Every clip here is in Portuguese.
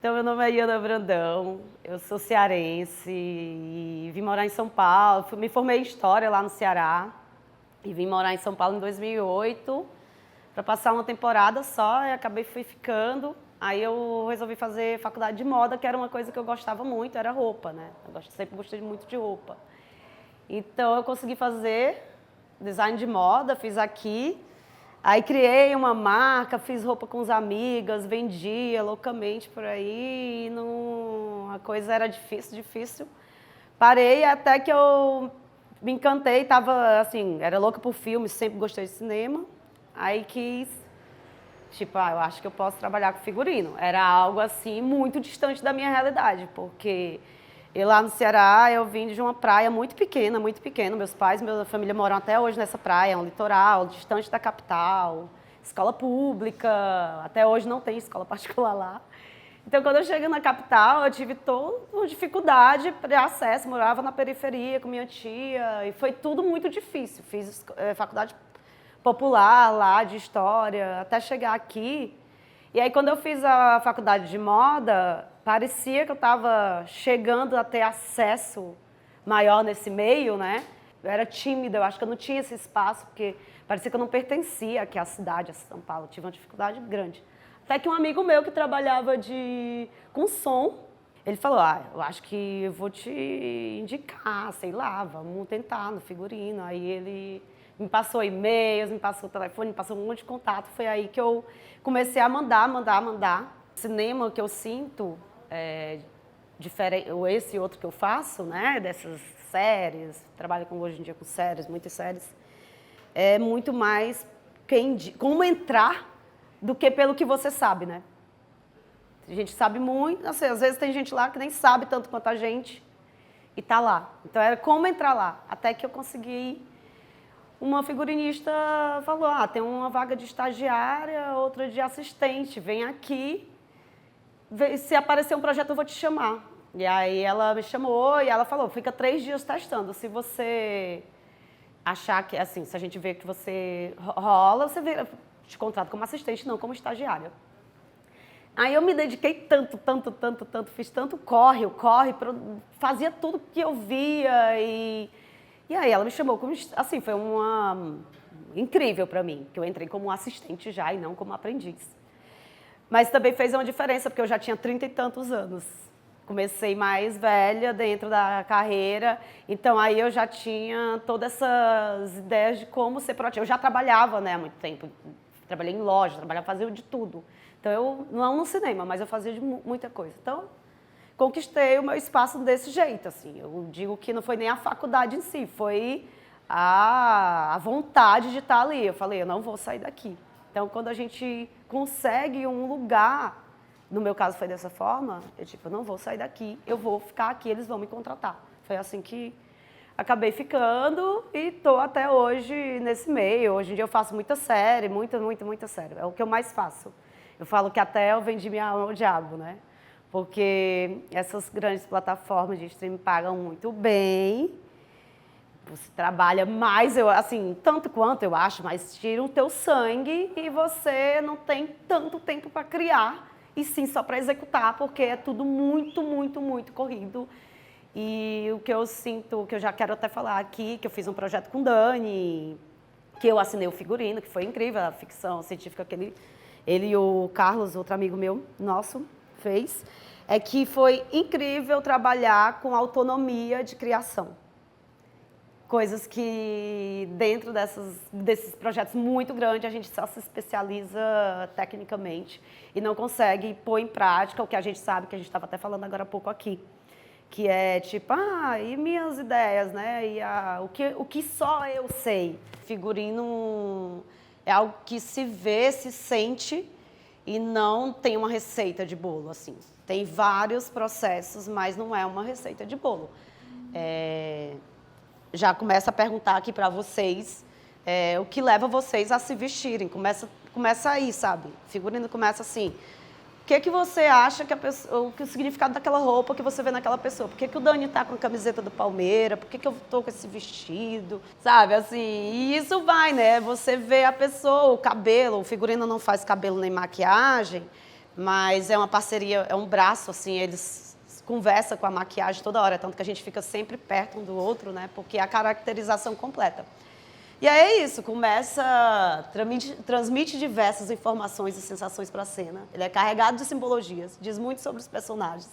Então, meu nome é Iana Brandão, eu sou cearense e vim morar em São Paulo. Me formei em História lá no Ceará e vim morar em São Paulo em 2008 para passar uma temporada só e fui ficando. Aí eu resolvi fazer faculdade de moda, que era uma coisa que eu gostava muito, era roupa, né? Sempre gostei muito de roupa. Então, eu consegui fazer design de moda, fiz aqui. Aí criei uma marca, fiz roupa com as amigas, vendia loucamente por aí, e a coisa era difícil. Parei até que eu me encantei, tava assim, era louca por filmes, sempre gostei de cinema. Aí quis, eu acho que eu posso trabalhar com figurino. Era algo assim muito distante da minha realidade, porque eu lá no Ceará, eu vim de uma praia muito pequena, muito pequena. Meus pais, minha família moram até hoje nessa praia, é um litoral, distante da capital, escola pública, até hoje não tem escola particular lá. Então, quando eu cheguei na capital, eu tive toda uma dificuldade para acesso, morava na periferia com minha tia, e foi tudo muito difícil. Fiz faculdade popular lá, de história, até chegar aqui. E aí, quando eu fiz a faculdade de moda, parecia que eu estava chegando a ter acesso maior nesse meio, né? Eu era tímida, eu acho que eu não tinha esse espaço, porque parecia que eu não pertencia aqui à cidade, a São Paulo. Eu tive uma dificuldade grande. Até que um amigo meu que trabalhava com som, ele falou, eu acho que eu vou te indicar, sei lá, vamos tentar no figurino. Aí ele me passou e-mails, me passou telefone, me passou um monte de contato. Foi aí que eu comecei a mandar. Cinema que eu sinto, diferente, esse outro que eu faço, né, dessas séries, trabalho hoje em dia com séries, muitas séries, é muito mais como entrar do que pelo que você sabe, né? A gente sabe muito, assim, às vezes tem gente lá que nem sabe tanto quanto a gente e tá lá. Então era como entrar lá, até que eu consegui. Uma figurinista falou, tem uma vaga de estagiária, outra de assistente, vem aqui, se aparecer um projeto eu vou te chamar. E aí ela me chamou e ela falou, fica 3 dias testando, se você achar que, assim, se a gente vê que você rola, te contrata como assistente, não como estagiária. Aí eu me dediquei tanto, fiz tanto corre, fazia tudo que eu via e aí ela me chamou como, assim, foi incrível para mim, que eu entrei como assistente já e não como aprendiz. Mas também fez uma diferença, porque eu já tinha 30 e tantos anos. Comecei mais velha dentro da carreira, então aí eu já tinha todas essas ideias de como ser proativa. Eu já trabalhava, né, há muito tempo, trabalhei em loja, fazia de tudo. Então eu, não no cinema, mas eu fazia de muita coisa. Então, conquistei o meu espaço desse jeito, assim. Eu digo que não foi nem a faculdade em si, foi a vontade de estar ali. Eu falei, eu não vou sair daqui. Então, quando a gente consegue um lugar, no meu caso foi dessa forma, eu não vou sair daqui, eu vou ficar aqui, eles vão me contratar. Foi assim que acabei ficando e estou até hoje nesse meio. Hoje em dia eu faço muita série, muita série. É o que eu mais faço. Eu falo que até eu vendi minha alma ao diabo, né? Porque essas grandes plataformas de streaming pagam muito bem, você trabalha mais, assim, tanto quanto eu acho, mas tira o teu sangue e você não tem tanto tempo para criar, e sim só para executar, porque é tudo muito corrido. E o que eu sinto, que eu já quero até falar aqui, que eu fiz um projeto com Dani, que eu assinei o figurino, que foi incrível, a ficção científica que ele e o Carlos, outro amigo meu, nosso, fez, é que foi incrível trabalhar com autonomia de criação. Coisas que dentro desses projetos muito grandes a gente só se especializa tecnicamente e não consegue pôr em prática o que a gente sabe, que a gente estava até falando agora há pouco aqui. Que é tipo, e minhas ideias, né? E o que só eu sei. Figurino é algo que se vê, se sente e não tem uma receita de bolo, assim. Tem vários processos, mas não é uma receita de bolo. Já começa a perguntar aqui para vocês o que leva vocês a se vestirem. Começa aí, sabe? Figurino começa assim. O que você acha que o significado daquela roupa que você vê naquela pessoa? Por que o Dani tá com a camiseta do Palmeiras? Por que eu tô com esse vestido? Sabe, assim, e isso vai, né? Você vê a pessoa, o cabelo, o figurino não faz cabelo nem maquiagem, mas é uma parceria, é um braço, assim, eles conversam com a maquiagem toda hora, tanto que a gente fica sempre perto um do outro, né? Porque é a caracterização completa. E aí é isso, transmite diversas informações e sensações para a cena. Ele é carregado de simbologias, diz muito sobre os personagens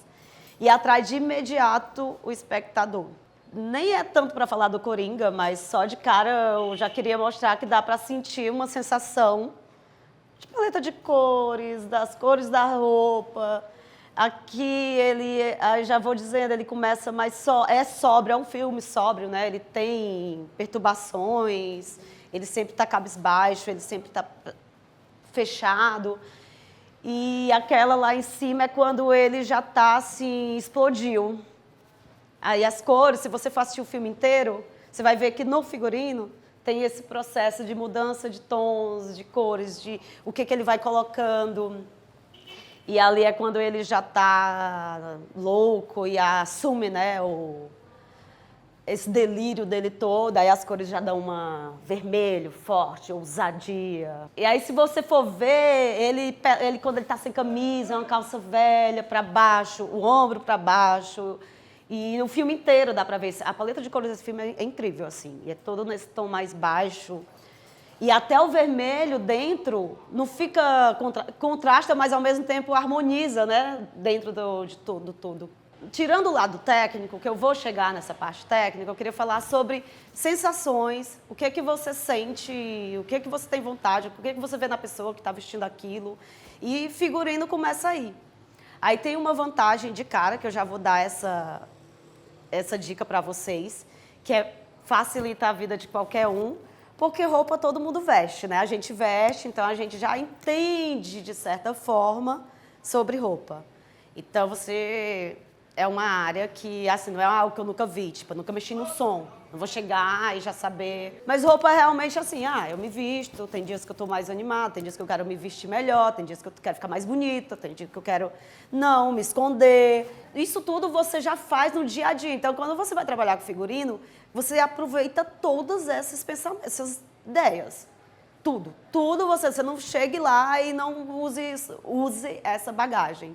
e atrai de imediato o espectador. Nem é tanto para falar do Coringa, mas só de cara eu já queria mostrar que dá para sentir uma sensação de paleta de cores, das cores da roupa. Aqui ele, já vou dizendo, ele começa mais é sóbrio, é um filme sóbrio, né? Ele tem perturbações, ele sempre está cabisbaixo, ele sempre está fechado. E aquela lá em cima é quando ele já está assim, explodiu. Aí as cores, se você for assistir o filme inteiro, você vai ver que no figurino tem esse processo de mudança de tons, de cores, de o que ele vai colocando. E ali é quando ele já está louco e assume, né, esse delírio dele todo. Aí as cores já dão uma vermelho, forte, ousadia. E aí, se você for ver, ele quando ele está sem camisa, é uma calça velha para baixo, o ombro para baixo. E o filme inteiro dá para ver. A paleta de cores desse filme é incrível, assim. E é todo nesse tom mais baixo. E até o vermelho dentro não fica contrasta, mas ao mesmo tempo harmoniza, né? Dentro de tudo. Tirando o lado técnico, que eu vou chegar nessa parte técnica, eu queria falar sobre sensações, o que é que você sente, o que é que você tem vontade, o que é que você vê na pessoa que está vestindo aquilo. E figurino começa aí. Aí tem uma vantagem de cara, que eu já vou dar essa dica para vocês, que é facilitar a vida de qualquer um, porque roupa todo mundo veste, né? A gente veste, então a gente já entende, de certa forma, sobre roupa. Então, é uma área que, assim, não é algo que eu nunca vi, tipo, eu nunca mexi no som. Não vou chegar e já saber. Mas roupa é realmente assim, eu me visto, tem dias que eu tô mais animada, tem dias que eu quero me vestir melhor, tem dias que eu quero ficar mais bonita, tem dias que eu quero não me esconder. Isso tudo você já faz no dia a dia. Então, quando você vai trabalhar com figurino, você aproveita todas esses pensamentos, essas ideias. Tudo você não chegue lá e não use essa bagagem.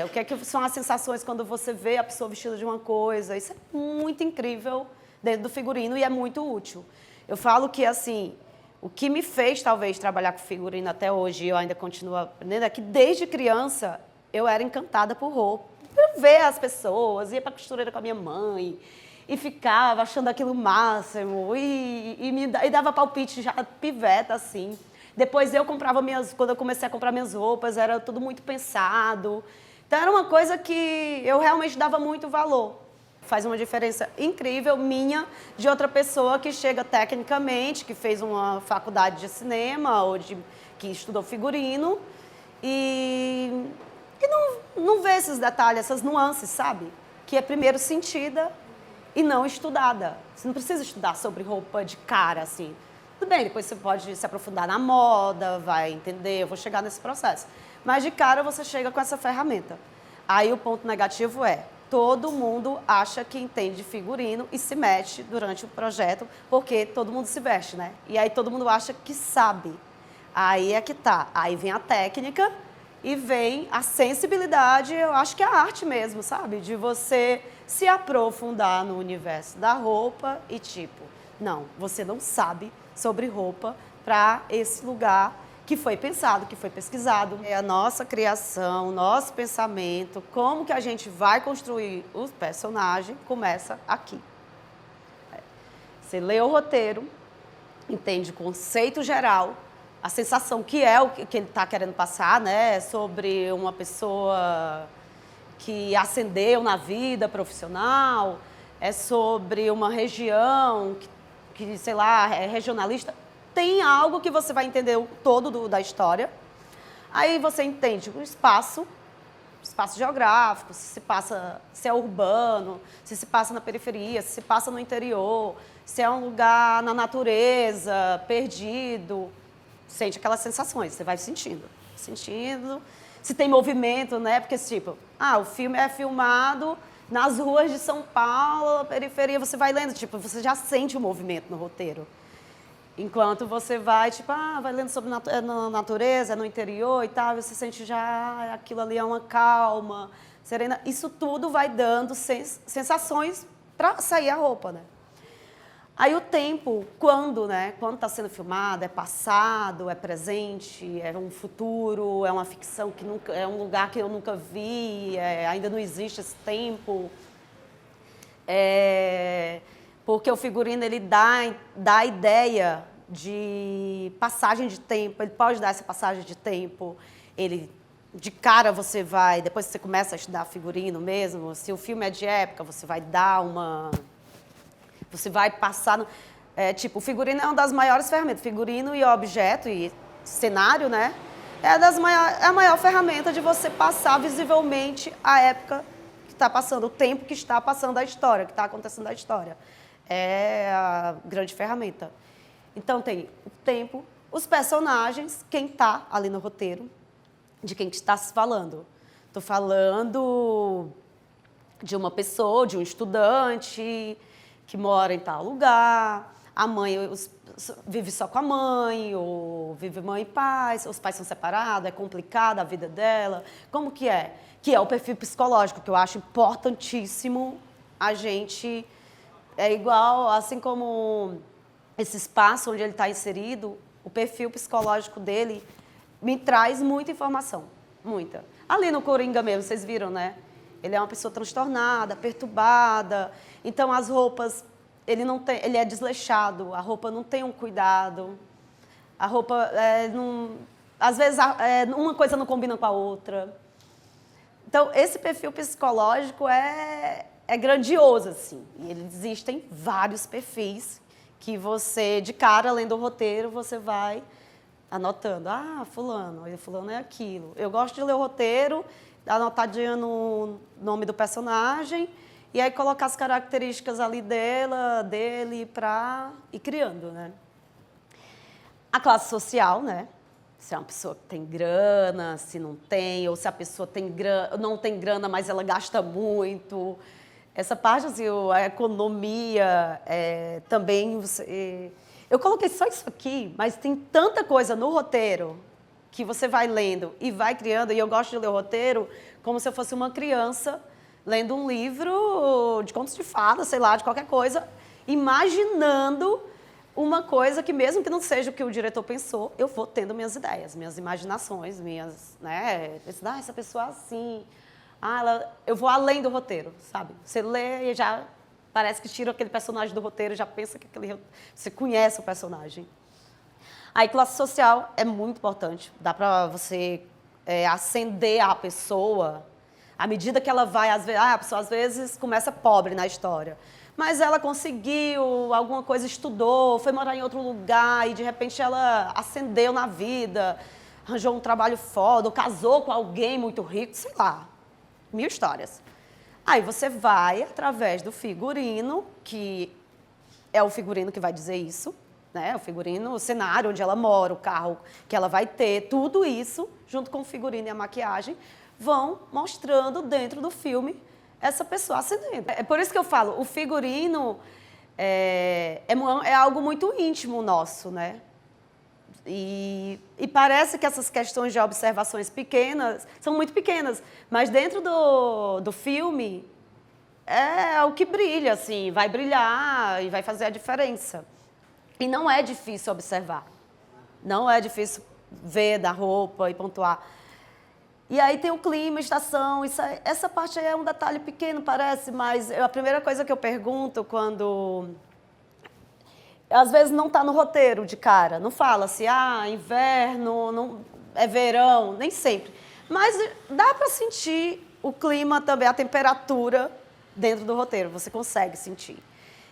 O que é que são as sensações quando você vê a pessoa vestida de uma coisa? Isso é muito incrível dentro do figurino e é muito útil. Eu falo que, assim, o que me fez, talvez, trabalhar com figurino até hoje, e eu ainda continuo aprendendo, é que desde criança eu era encantada por roupa. Eu ver as pessoas, ia para a costureira com a minha mãe e ficava achando aquilo o máximo e dava palpite já piveta, assim. Depois quando eu comecei a comprar minhas roupas, era tudo muito pensado. Então era uma coisa que eu realmente dava muito valor. Faz uma diferença incrível minha de outra pessoa que chega tecnicamente, que fez uma faculdade de cinema ou que estudou figurino e não vê esses detalhes, essas nuances, sabe? Que é primeiro sentida e não estudada. Você não precisa estudar sobre roupa de cara, assim. Tudo bem, depois você pode se aprofundar na moda, vai entender, eu vou chegar nesse processo. Mas de cara você chega com essa ferramenta. Aí o ponto negativo é, todo mundo acha que entende de figurino e se mete durante o projeto, porque todo mundo se veste, né? E aí todo mundo acha que sabe. Aí é que tá. Aí vem a técnica e vem a sensibilidade, eu acho que é a arte mesmo, sabe? De você se aprofundar no universo da roupa e tipo, não, você não sabe sobre roupa para esse lugar que foi pensado, que foi pesquisado. É a nossa criação, nosso pensamento, como que a gente vai construir os personagens, começa aqui. Você lê o roteiro, entende o conceito geral, a sensação que é o que ele está querendo passar, né? Sobre uma pessoa que ascendeu na vida profissional, é sobre uma região que, sei lá, é regionalista, tem algo que você vai entender o todo da história. Aí você entende o espaço geográfico, se é urbano, se passa na periferia, se passa no interior, se é um lugar na natureza, perdido. Sente aquelas sensações, você vai sentindo. Se tem movimento, né? Porque, tipo, o filme é filmado nas ruas de São Paulo, periferia, você vai lendo, tipo, você já sente o movimento no roteiro. Enquanto você vai, tipo, vai lendo sobre na natureza, no interior e tal, você sente já aquilo ali é uma calma, serena. Isso tudo vai dando sensações para sair a roupa, né? Aí o tempo, quando, né? Quando está sendo filmado, é passado, é presente, é um futuro, é uma ficção que nunca, é um lugar que eu nunca vi, ainda não existe esse tempo. Porque o figurino ele dá a ideia de passagem de tempo, ele pode dar essa passagem de tempo, ele de cara você vai, depois que você começa a estudar figurino mesmo, se o filme é de época, você vai dar uma... Você vai passar... tipo, o figurino é uma das maiores ferramentas. Figurino e objeto e cenário, né? É a maior ferramenta de você passar visivelmente a época que está passando, o tempo que está passando a história, que está acontecendo a história. É a grande ferramenta. Então, tem o tempo, os personagens, quem está ali no roteiro, de quem que está se falando. Estou falando de uma pessoa, de um estudante que mora em tal lugar, a mãe vive só com a mãe, ou vive mãe e pai, os pais são separados, é complicada a vida dela. Como que é? Que é o perfil psicológico, que eu acho importantíssimo a gente... É igual, assim como esse espaço onde ele está inserido, o perfil psicológico dele me traz muita informação, muita. Ali no Coringa mesmo, vocês viram, né? Ele é uma pessoa transtornada, perturbada, então as roupas, ele é desleixado, a roupa não tem um cuidado, a roupa, às vezes, uma coisa não combina com a outra. Então, esse perfil psicológico é grandioso, assim. E existem vários perfis que você, de cara, lendo o roteiro, você vai anotando. Fulano é aquilo. Eu gosto de ler o roteiro, anotadinha no nome do personagem, e aí colocar as características ali dele, para ir criando, né? A classe social, né? Se é uma pessoa que tem grana, se não tem, ou se a pessoa não tem grana, mas ela gasta muito. Essa parte, assim, a economia, também... Eu coloquei só isso aqui, mas tem tanta coisa no roteiro que você vai lendo e vai criando, e eu gosto de ler o roteiro como se eu fosse uma criança lendo um livro de contos de fadas, sei lá, de qualquer coisa, imaginando uma coisa que, mesmo que não seja o que o diretor pensou, eu vou tendo minhas ideias, minhas imaginações, né? Essa pessoa assim... eu vou além do roteiro, sabe? Você lê e já parece que tira aquele personagem do roteiro, já pensa que você conhece o personagem. Aí, classe social é muito importante. Dá para você acender a pessoa à medida que ela vai... a pessoa, às vezes, começa pobre na história. Mas ela conseguiu alguma coisa, estudou, foi morar em outro lugar e, de repente, ela ascendeu na vida, arranjou um trabalho foda, ou casou com alguém muito rico, sei lá. 1000 histórias. Aí você vai através do figurino, que é o figurino que vai dizer isso, né? O figurino, o cenário onde ela mora, o carro que ela vai ter, tudo isso, junto com o figurino e a maquiagem, vão mostrando dentro do filme essa pessoa ascendendo. É por isso que eu falo, o figurino é algo muito íntimo nosso, né? E parece que essas questões de observações pequenas são muito pequenas, mas dentro do filme é o que brilha, assim, vai brilhar e vai fazer a diferença. E não é difícil observar, não é difícil ver da roupa e pontuar. E aí tem o clima, estação, essa parte aí é um detalhe pequeno, parece, mas a primeira coisa que eu pergunto quando... Às vezes não está no roteiro de cara, não fala assim, inverno, não, é verão, nem sempre. Mas dá para sentir o clima também, a temperatura dentro do roteiro, você consegue sentir.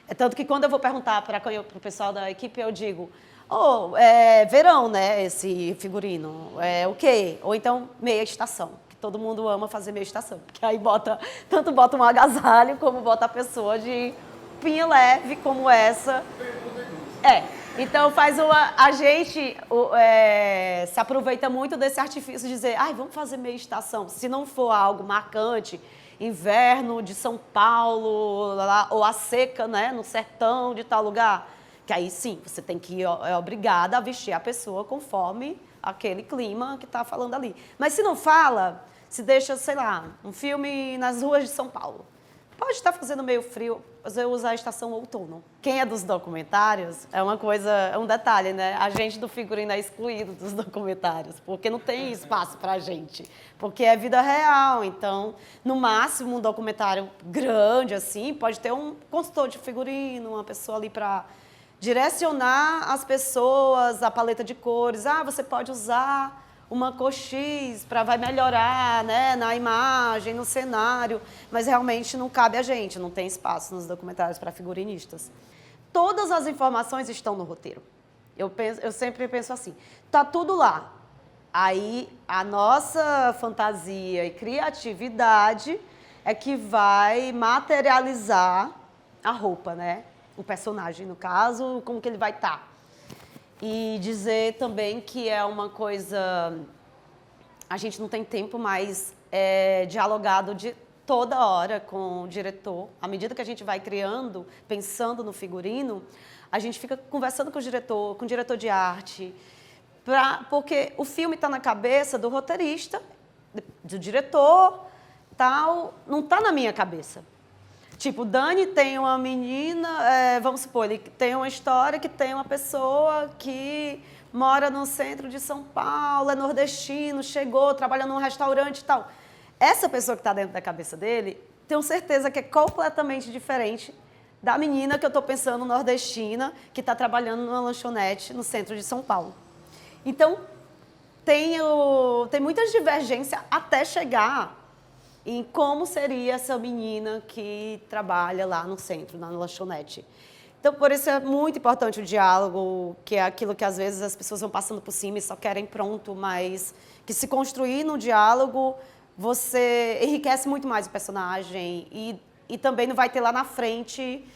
É tanto que quando eu vou perguntar para o pessoal da equipe, eu digo, é verão, né, esse figurino, é o quê? Ou então meia estação, que todo mundo ama fazer meia estação, que aí tanto bota um agasalho, como bota a pessoa de roupinha leve, como essa. Então a gente se aproveita muito desse artifício de dizer, vamos fazer meia estação. Se não for algo marcante, inverno de São Paulo, ou a seca, né, no sertão de tal lugar, que aí sim, você tem que é obrigada a vestir a pessoa conforme aquele clima que está falando ali. Mas se não fala, se deixa, sei lá, um filme nas ruas de São Paulo. Pode estar fazendo meio frio, mas eu usar a estação outono. Quem é dos documentários é uma coisa, é um detalhe, né? A gente do figurino é excluído dos documentários, porque não tem espaço pra gente, porque é vida real. Então, no máximo, um documentário grande, assim, pode ter um consultor de figurino, uma pessoa ali para direcionar as pessoas, a paleta de cores. Ah, você pode usar uma cor X para vai melhorar, né, na imagem, no cenário, mas realmente não cabe a gente, não tem espaço nos documentários para figurinistas. Todas as informações estão no roteiro. Eu sempre penso assim, tá tudo lá. Aí a nossa fantasia e criatividade é que vai materializar a roupa, né? O personagem, no caso, como que ele vai estar. E dizer também que é uma coisa... A gente não tem tempo mais dialogado de toda hora com o diretor. À medida que a gente vai criando, pensando no figurino, a gente fica conversando com o diretor de arte, porque o filme está na cabeça do roteirista, do diretor, tal, não está na minha cabeça. Tipo, o Dani tem uma menina, vamos supor, ele tem uma história que tem uma pessoa que mora no centro de São Paulo, é nordestino, chegou, trabalha num restaurante e tal. Essa pessoa que está dentro da cabeça dele, tenho certeza que é completamente diferente da menina que eu estou pensando, nordestina, que está trabalhando numa lanchonete no centro de São Paulo. Então, tem muitas divergências até chegar em como seria essa menina que trabalha lá no centro, na lanchonete. Então, por isso é muito importante o diálogo, que é aquilo que às vezes as pessoas vão passando por cima e só querem pronto, mas que se construir no diálogo, você enriquece muito mais o personagem e também não vai ter lá na frente,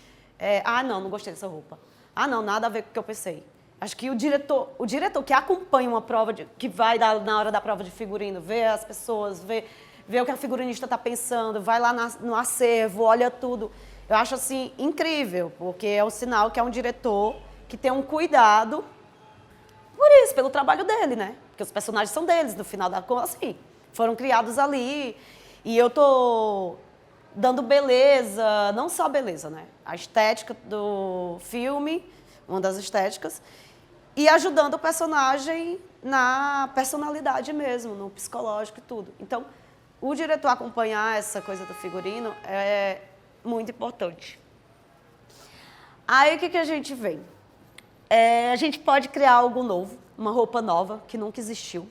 não gostei dessa roupa. Ah, não, nada a ver com o que eu pensei. Acho que o diretor que acompanha uma prova, que vai na hora da prova de figurino, vê as pessoas, vê o que a figurinista está pensando, vai lá no acervo, olha tudo. Eu acho, assim, incrível, porque é um sinal que é um diretor que tem um cuidado por isso, pelo trabalho dele, né? Porque os personagens são deles, no final da conta, assim, foram criados ali. E eu tô dando beleza, não só beleza, né? A estética do filme, uma das estéticas, e ajudando o personagem na personalidade mesmo, no psicológico e tudo. Então, o diretor acompanhar essa coisa do figurino é muito importante. Aí, o que a gente vê? A gente pode criar algo novo, uma roupa nova, que nunca existiu.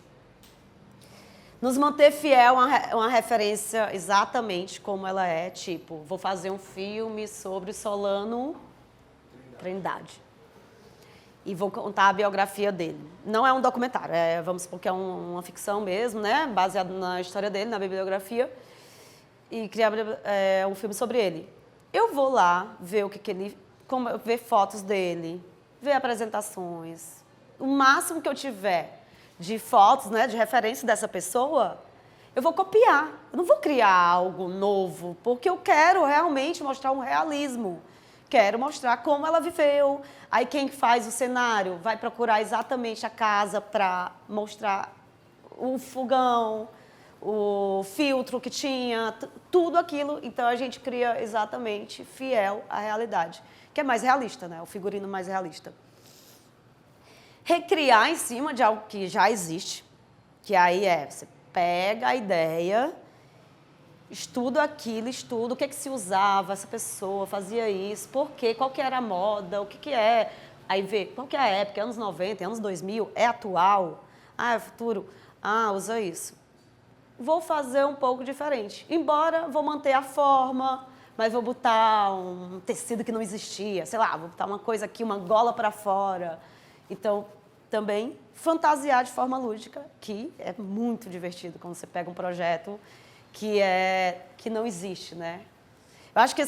Nos manter fiel a uma referência exatamente como ela é, tipo, vou fazer um filme sobre Solano Trindade. E vou contar a biografia dele. Não é um documentário, vamos supor que é uma ficção mesmo, né? Baseado na história dele, na bibliografia. E criar um filme sobre ele. Eu vou lá ver ver fotos dele, ver apresentações. O máximo que eu tiver de fotos, né, de referência dessa pessoa, eu vou copiar. Eu não vou criar algo novo, porque eu quero realmente mostrar um realismo. Quero mostrar como ela viveu. Aí quem faz o cenário vai procurar exatamente a casa para mostrar o fogão, o filtro que tinha, tudo aquilo. Então a gente cria exatamente fiel à realidade, que é mais realista, né? O figurino mais realista. Recriar em cima de algo que já existe, que aí você pega a ideia, estudo aquilo, estudo o que se usava, essa pessoa fazia isso, por quê, qual que era a moda, o que é. Aí vê qual que é a época, anos 90, anos 2000, é atual, é futuro, usa isso. Vou fazer um pouco diferente, embora vou manter a forma, mas vou botar um tecido que não existia, sei lá, vou botar uma coisa aqui, uma gola para fora. Então, também fantasiar de forma lúdica, que é muito divertido quando você pega um projeto que não existe, né? Eu acho que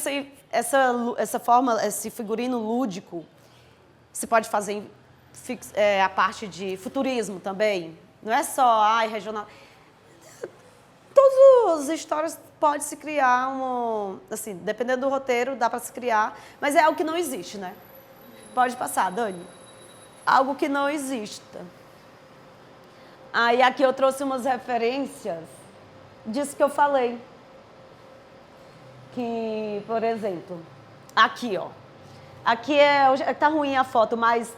essa forma, esse figurino lúdico, se pode fazer a parte de futurismo também. Não é só regional. Todas as histórias pode se criar assim, dependendo do roteiro, dá para se criar, mas é algo que não existe, né? Pode passar, Dani. Algo que não exista. Aí aqui eu trouxe umas referências disso que eu falei. Que, por exemplo, aqui, ó. Aqui tá ruim a foto, mas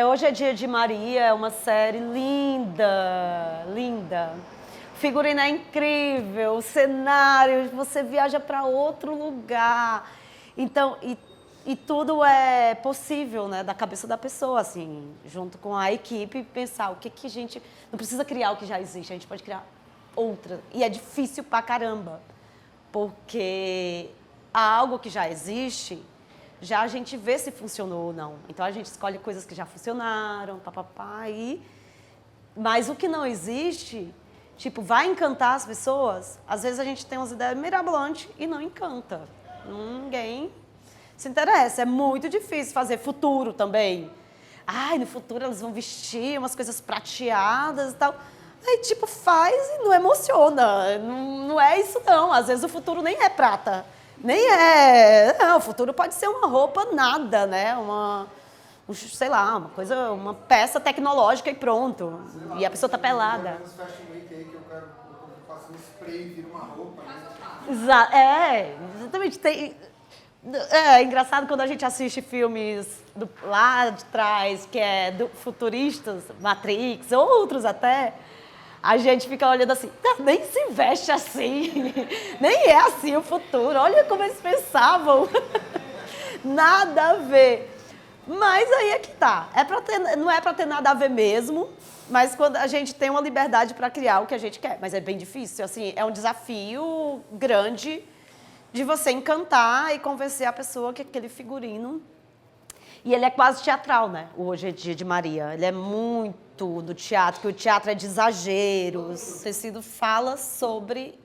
Hoje é Dia de Maria, é uma série linda, linda. O figurino é incrível, o cenário, você viaja para outro lugar. Então, e tudo é possível, né, da cabeça da pessoa, assim, junto com a equipe, pensar o que a gente... Não precisa criar o que já existe, a gente pode criar outra. E é difícil pra caramba, porque algo que já existe, já a gente vê se funcionou ou não. Então, a gente escolhe coisas que já funcionaram, papapá, mas o que não existe, tipo, vai encantar as pessoas? Às vezes a gente tem umas ideias mirabolantes e não encanta. Ninguém se interessa. É muito difícil fazer futuro também. Ai, no futuro elas vão vestir umas coisas prateadas e tal. Aí, tipo, faz e não emociona. Não é isso, não. Às vezes o futuro nem é prata. Nem é... Não, o futuro pode ser uma roupa nada, né? Sei lá, uma coisa, uma peça tecnológica e pronto. E a pessoa tá pelada. Eu faço um spray e vira uma roupa, né? Exatamente. É engraçado quando a gente assiste filmes lá de trás, que é futuristas, Matrix, outros até, a gente fica olhando assim, nem se veste assim, nem é assim o futuro, olha como eles pensavam. Nada a ver. Mas aí é que tá. Não é para ter nada a ver mesmo, mas quando a gente tem uma liberdade para criar o que a gente quer. Mas é bem difícil, assim, é um desafio grande de você encantar e convencer a pessoa que aquele figurino... E ele é quase teatral, né? O Hoje é Dia de Maria. Ele é muito do teatro, que o teatro é de exageros. O tecido fala sobre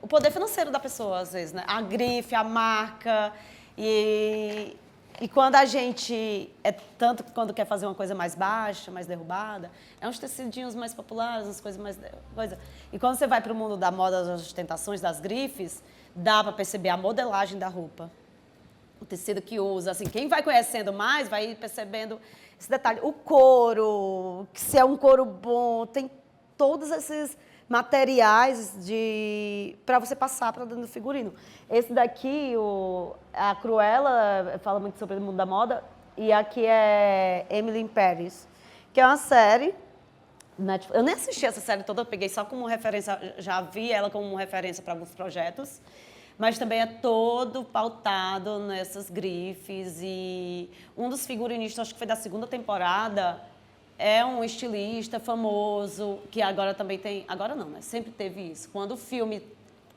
o poder financeiro da pessoa, às vezes, né? A grife, a marca. E quando a gente... tanto que quando quer fazer uma coisa mais baixa, mais derrubada, é uns tecidinhos mais populares, umas coisas mais... E quando você vai para o mundo da moda, das ostentações, das grifes, dá para perceber a modelagem da roupa. O tecido que usa, assim, quem vai conhecendo mais vai percebendo esse detalhe. O couro, que se é um couro bom, tem todos esses materiais para você passar para dentro do figurino. Esse daqui, a Cruella, fala muito sobre o mundo da moda, e aqui é Emily in Paris, que é uma série... Eu nem assisti essa série toda, eu peguei só como referência, já vi ela como referência para alguns projetos, mas também é todo pautado nessas grifes. E um dos figurinistas, acho que foi da segunda temporada, é um estilista famoso, que agora também tem... Agora não, né? Sempre teve isso. Quando o filme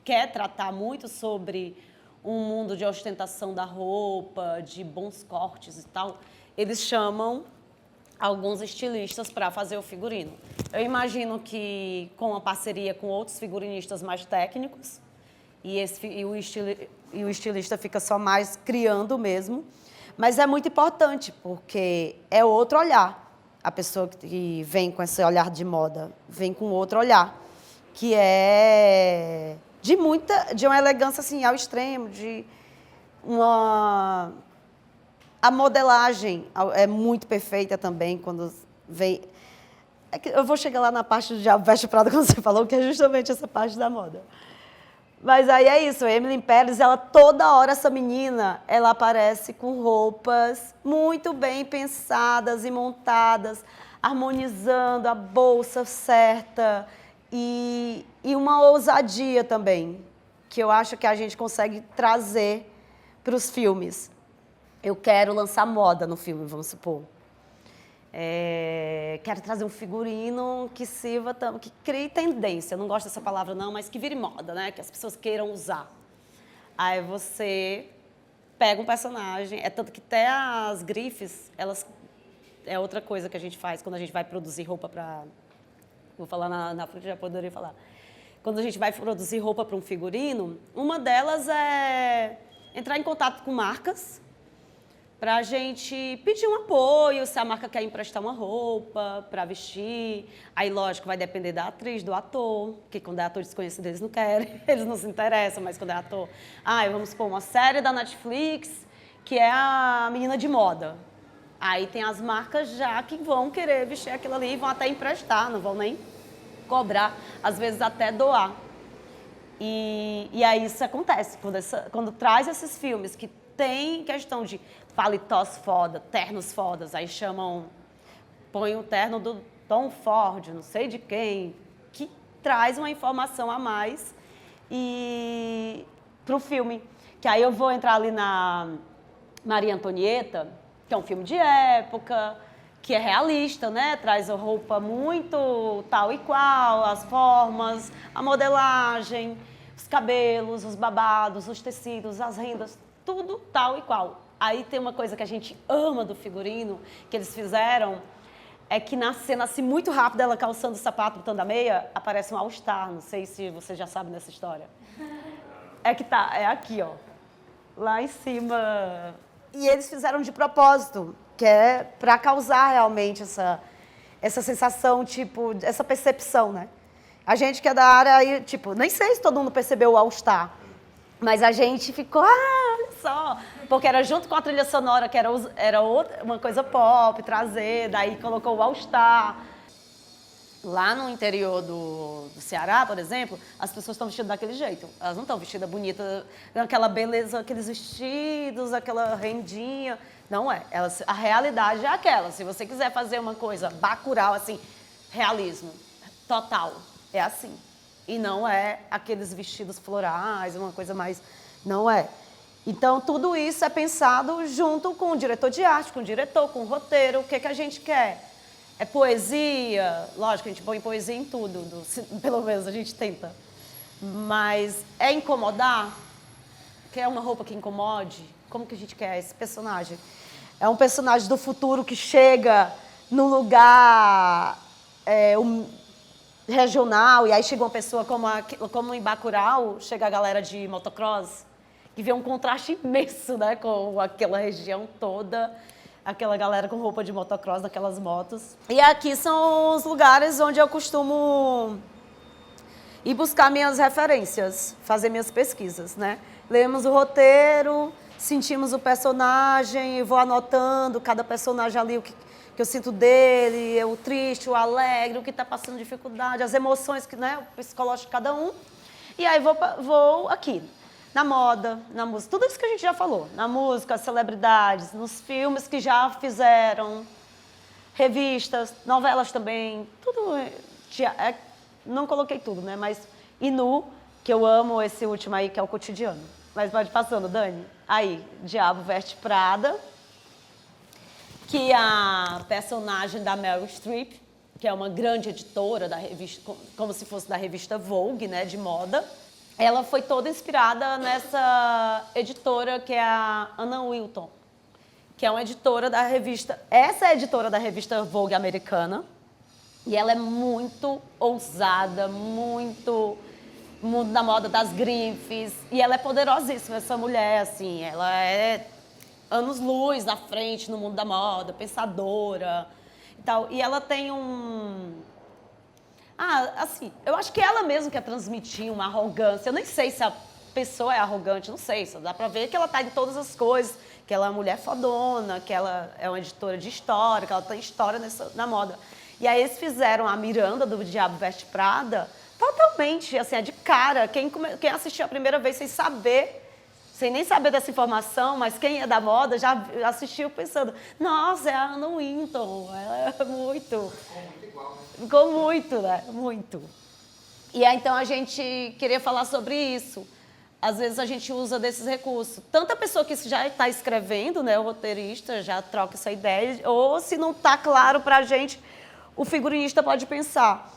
quer tratar muito sobre um mundo de ostentação da roupa, de bons cortes e tal, eles chamam alguns estilistas para fazer o figurino. Eu imagino que com uma parceria com outros figurinistas mais técnicos, e o estilista fica só mais criando mesmo. Mas é muito importante, porque é outro olhar. A pessoa que vem com esse olhar de moda vem com outro olhar, que é de uma elegância assim, ao extremo, a modelagem é muito perfeita também quando vem... Eu vou chegar lá na parte do Diabo Veste Prada, como você falou, que é justamente essa parte da moda. Mas aí é isso, a Emily Pérez, toda hora, essa menina, ela aparece com roupas muito bem pensadas e montadas, harmonizando a bolsa certa e uma ousadia também, que eu acho que a gente consegue trazer para os filmes. Eu quero lançar moda no filme, vamos supor. Quero trazer um figurino que sirva, que crie tendência. Eu não gosto dessa palavra não, mas que vire moda, né? Que as pessoas queiram usar. Aí você pega um personagem, tanto que até as grifes, é outra coisa que a gente faz quando a gente vai produzir roupa para... Vou falar na frente, já poderia falar. Quando a gente vai produzir roupa para um figurino, uma delas é entrar em contato com marcas, para a gente pedir um apoio, se a marca quer emprestar uma roupa para vestir. Aí, lógico, vai depender da atriz, do ator, porque quando é ator desconhecido eles não querem, eles não se interessam, mas quando é ator... vamos supor, uma série da Netflix que é a menina de moda. Aí tem as marcas já que vão querer vestir aquilo ali e vão até emprestar, não vão nem cobrar, às vezes até doar. E aí isso acontece, quando traz esses filmes que tem questão de paletós foda, ternos fodas, aí põe o terno do Tom Ford, não sei de quem, que traz uma informação a mais pro filme. Que aí eu vou entrar ali na Maria Antonieta, que é um filme de época, que é realista, né? Traz a roupa muito tal e qual, as formas, a modelagem, os cabelos, os babados, os tecidos, as rendas, tudo tal e qual. Aí tem uma coisa que a gente ama do figurino, que eles fizeram, é que na cena, assim, muito rápido, ela calçando o sapato, botando a meia, aparece um All-Star. Não sei se você já sabe dessa história. É aqui, ó. Lá em cima. E eles fizeram de propósito, que é para causar realmente essa sensação, tipo, essa percepção, né? A gente que é da área, aí, tipo, nem sei se todo mundo percebeu o All-Star, mas a gente ficou, olha só, porque era junto com a trilha sonora, que era uma coisa pop, trazer, daí colocou o All-Star. Lá no interior do Ceará, por exemplo, as pessoas estão vestidas daquele jeito. Elas não estão vestidas bonitas, aquela beleza, aqueles vestidos, aquela rendinha. Não é. A realidade é aquela. Se você quiser fazer uma coisa bacural, assim, realismo total, é assim. E não é aqueles vestidos florais, uma coisa mais... Não é. Então, tudo isso é pensado junto com o diretor de arte, com o diretor, com o roteiro, o que a gente quer. É poesia, lógico, a gente põe poesia em tudo, pelo menos a gente tenta. Mas é incomodar? Quer uma roupa que incomode? Como que a gente quer esse personagem? É um personagem do futuro que chega num lugar regional, e aí chega uma pessoa como em Bacurau, chega a galera de motocross, que vê um contraste imenso, né, com aquela região toda. Aquela galera com roupa de motocross, daquelas motos. E aqui são os lugares onde eu costumo ir buscar minhas referências, fazer minhas pesquisas, né? Lemos o roteiro, sentimos o personagem, vou anotando cada personagem ali, o que eu sinto dele, o triste, o alegre, o que está passando dificuldade, as emoções, né, o psicológico de cada um. E aí vou aqui. Na moda, na música, tudo isso que a gente já falou. Na música, celebridades, nos filmes que já fizeram, revistas, novelas também, tudo. Não coloquei tudo, né? Mas e nu, que eu amo esse último aí, que é o Cotidiano. Mas pode passando, Dani. Aí, Diabo Veste Prada, que é a personagem da Meryl Streep, que é uma grande editora da revista, como se fosse da revista Vogue, né, de moda. Ela foi toda inspirada nessa editora que é a Anna Wilton, que é uma editora da revista... Essa é a editora da revista Vogue americana. E ela é muito ousada, muito mundo da moda, das grifes. E ela é poderosíssima, essa mulher, assim. Ela é anos-luz na frente no mundo da moda, pensadora e tal. E ela tem assim, eu acho que ela mesma quer transmitir uma arrogância. Eu nem sei se a pessoa é arrogante, não sei. Só dá pra ver que ela tá em todas as coisas, que ela é uma mulher fodona, que ela é uma editora de história, que ela tem história na moda. E aí eles fizeram a Miranda do Diabo Veste Prada totalmente, assim, de cara. Quem assistiu a primeira vez sem nem saber dessa informação, mas quem é da moda já assistiu pensando, nossa, é a Anna Wintour, ela é muito... Ficou muito igual, né? Ficou muito, né? Muito. E aí, então, a gente queria falar sobre isso. Às vezes, a gente usa desses recursos. Tanto a pessoa que já está escrevendo, né, o roteirista, já troca essa ideia, ou se não está claro para a gente, o figurinista pode pensar,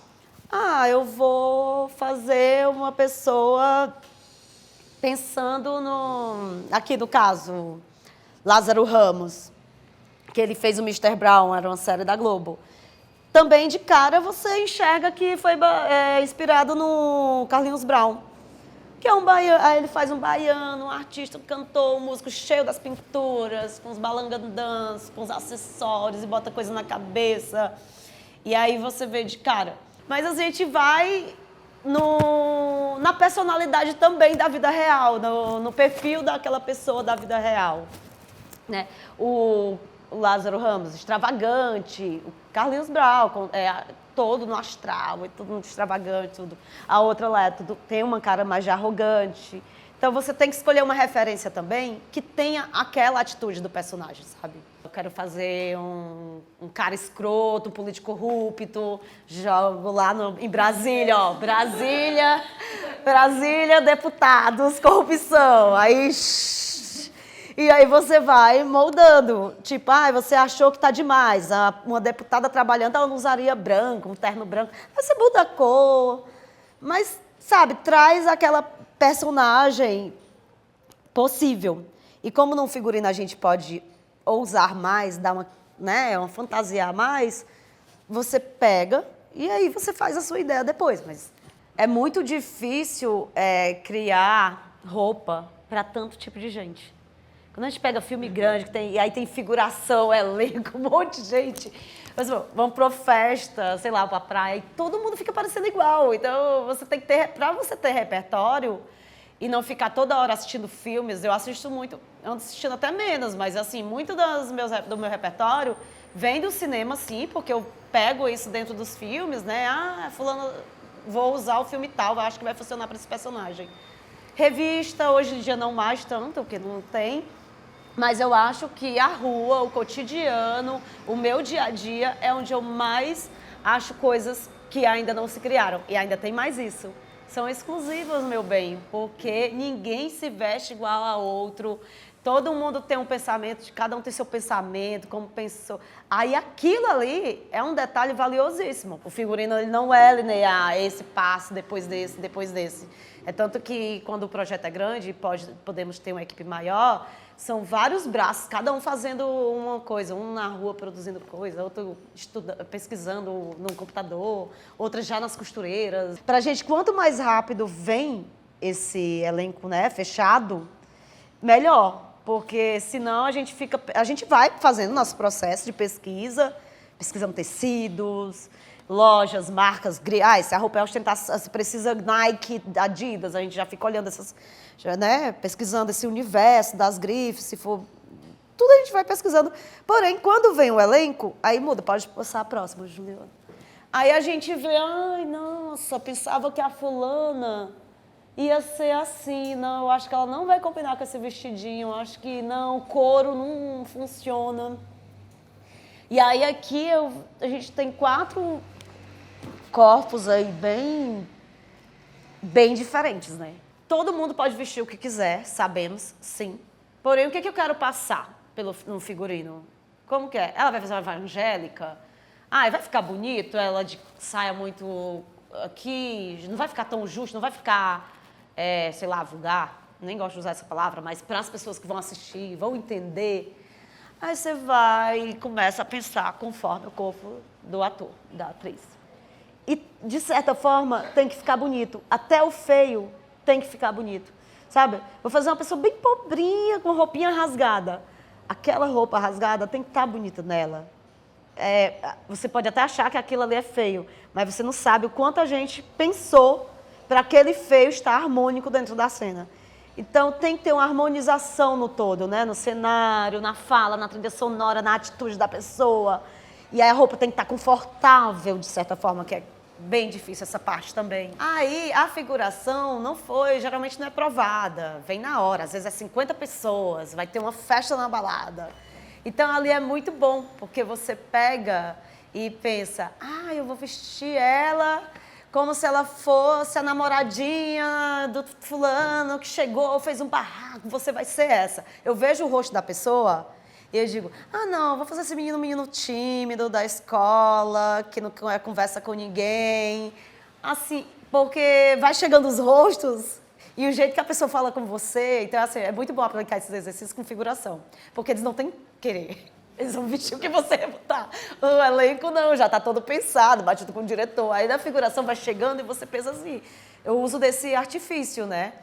eu vou fazer uma pessoa... Pensando aqui no caso, Lázaro Ramos, que ele fez o Mr. Brown, era uma série da Globo. Também, de cara, você enxerga que foi inspirado no Carlinhos Brown, que é um baiano. Aí ele faz um baiano, um artista, um cantor, um músico cheio das pinturas, com os balangandãs, com os acessórios, e bota coisa na cabeça. E aí você vê de cara. Mas a gente vai... na personalidade também da vida real, no perfil daquela pessoa da vida real. né? O Lázaro Ramos, extravagante. O Carlinhos Brau, todo no astral, e tudo muito extravagante, tudo. A outra lá tem uma cara mais de arrogante. Então você tem que escolher uma referência também que tenha aquela atitude do personagem, sabe? Eu quero fazer um cara escroto, um político corrupto, jogo lá em Brasília, ó. Brasília, deputados, corrupção. Aí... E aí você vai moldando. Tipo, você achou que tá demais. Uma deputada trabalhando, ela não usaria branco, um terno branco. Aí você muda a cor. Mas, sabe, traz aquela personagem possível. E como num figurino a gente pode ousar mais, dar uma fantasia a mais, você pega e aí você faz a sua ideia depois. Mas é muito difícil criar roupa para tanto tipo de gente. Quando a gente pega filme grande, e aí tem figuração, elenco, um monte de gente. Mas, vamos pra festa, sei lá, pra praia, e todo mundo fica parecendo igual. Então, você tem que ter, pra você ter repertório e não ficar toda hora assistindo filmes, eu assisto muito, eu ando assistindo até menos, mas assim, muito do meu repertório vem do cinema, sim, porque eu pego isso dentro dos filmes, né? Fulano, vou usar o filme tal, acho que vai funcionar para esse personagem. Revista, hoje em dia não mais tanto, porque não tem. Mas eu acho que a rua, o cotidiano, o meu dia a dia é onde eu mais acho coisas que ainda não se criaram. E ainda tem mais isso. São exclusivas, meu bem, porque ninguém se veste igual a outro. Todo mundo tem um pensamento, cada um tem seu pensamento, como pensou. Aí aquilo ali é um detalhe valiosíssimo. O figurino ele não é linear, esse passo, depois desse, depois desse. É tanto que quando o projeto é grande, podemos ter uma equipe maior, são vários braços, cada um fazendo uma coisa, um na rua produzindo coisa, outro pesquisando no computador, outro já nas costureiras. Pra gente, quanto mais rápido vem esse elenco, né, fechado, melhor, porque senão a gente vai fazendo nosso processo de pesquisando tecidos, lojas, marcas, se a roupa é ostentar, se precisa Nike, Adidas, a gente já fica olhando pesquisando esse universo das grifes, se for... Tudo a gente vai pesquisando. Porém, quando vem o elenco, aí muda, pode passar a próxima, Juliana. Aí a gente vê, nossa, pensava que a fulana ia ser assim, não, eu acho que ela não vai combinar com esse vestidinho, eu acho que não, o couro não funciona. E aí aqui a gente tem 4 corpos aí bem diferentes, né? Todo mundo pode vestir o que quiser, sabemos, sim. Porém, o que eu quero passar no figurino? Como que é? Ela vai fazer uma evangélica? Vai ficar bonito, ela de saia muito aqui, não vai ficar tão justo, não vai ficar, sei lá, vulgar. Nem gosto de usar essa palavra, mas para as pessoas que vão assistir, vão entender. Aí você vai e começa a pensar conforme o corpo do ator, da atriz. E, de certa forma, tem que ficar bonito. Até o feio tem que ficar bonito, sabe? Vou fazer uma pessoa bem pobrinha, com roupinha rasgada. Aquela roupa rasgada tem que estar bonita nela. Você pode até achar que aquilo ali é feio, mas você não sabe o quanto a gente pensou para aquele feio estar harmônico dentro da cena. Então, tem que ter uma harmonização no todo, né? No cenário, na fala, na trilha sonora, na atitude da pessoa. E aí a roupa tem que estar confortável, de certa forma, que é bem difícil essa parte também. Aí, a figuração geralmente não é provada, vem na hora. Às vezes é 50 pessoas, vai ter uma festa na balada. Então, ali é muito bom, porque você pega e pensa, eu vou vestir ela como se ela fosse a namoradinha do fulano que chegou, fez um barraco, você vai ser essa. Eu vejo o rosto da pessoa e eu digo, não, vou fazer esse menino tímido da escola, que não conversa com ninguém. Assim, porque vai chegando os rostos e o jeito que a pessoa fala com você. Então, assim, é muito bom aplicar esses exercícios com figuração, porque eles não têm querer. Eles vão vestir o que você botar. O elenco não, já está todo pensado, batido com o diretor. Aí na figuração vai chegando e você pensa assim. Eu uso desse artifício, né?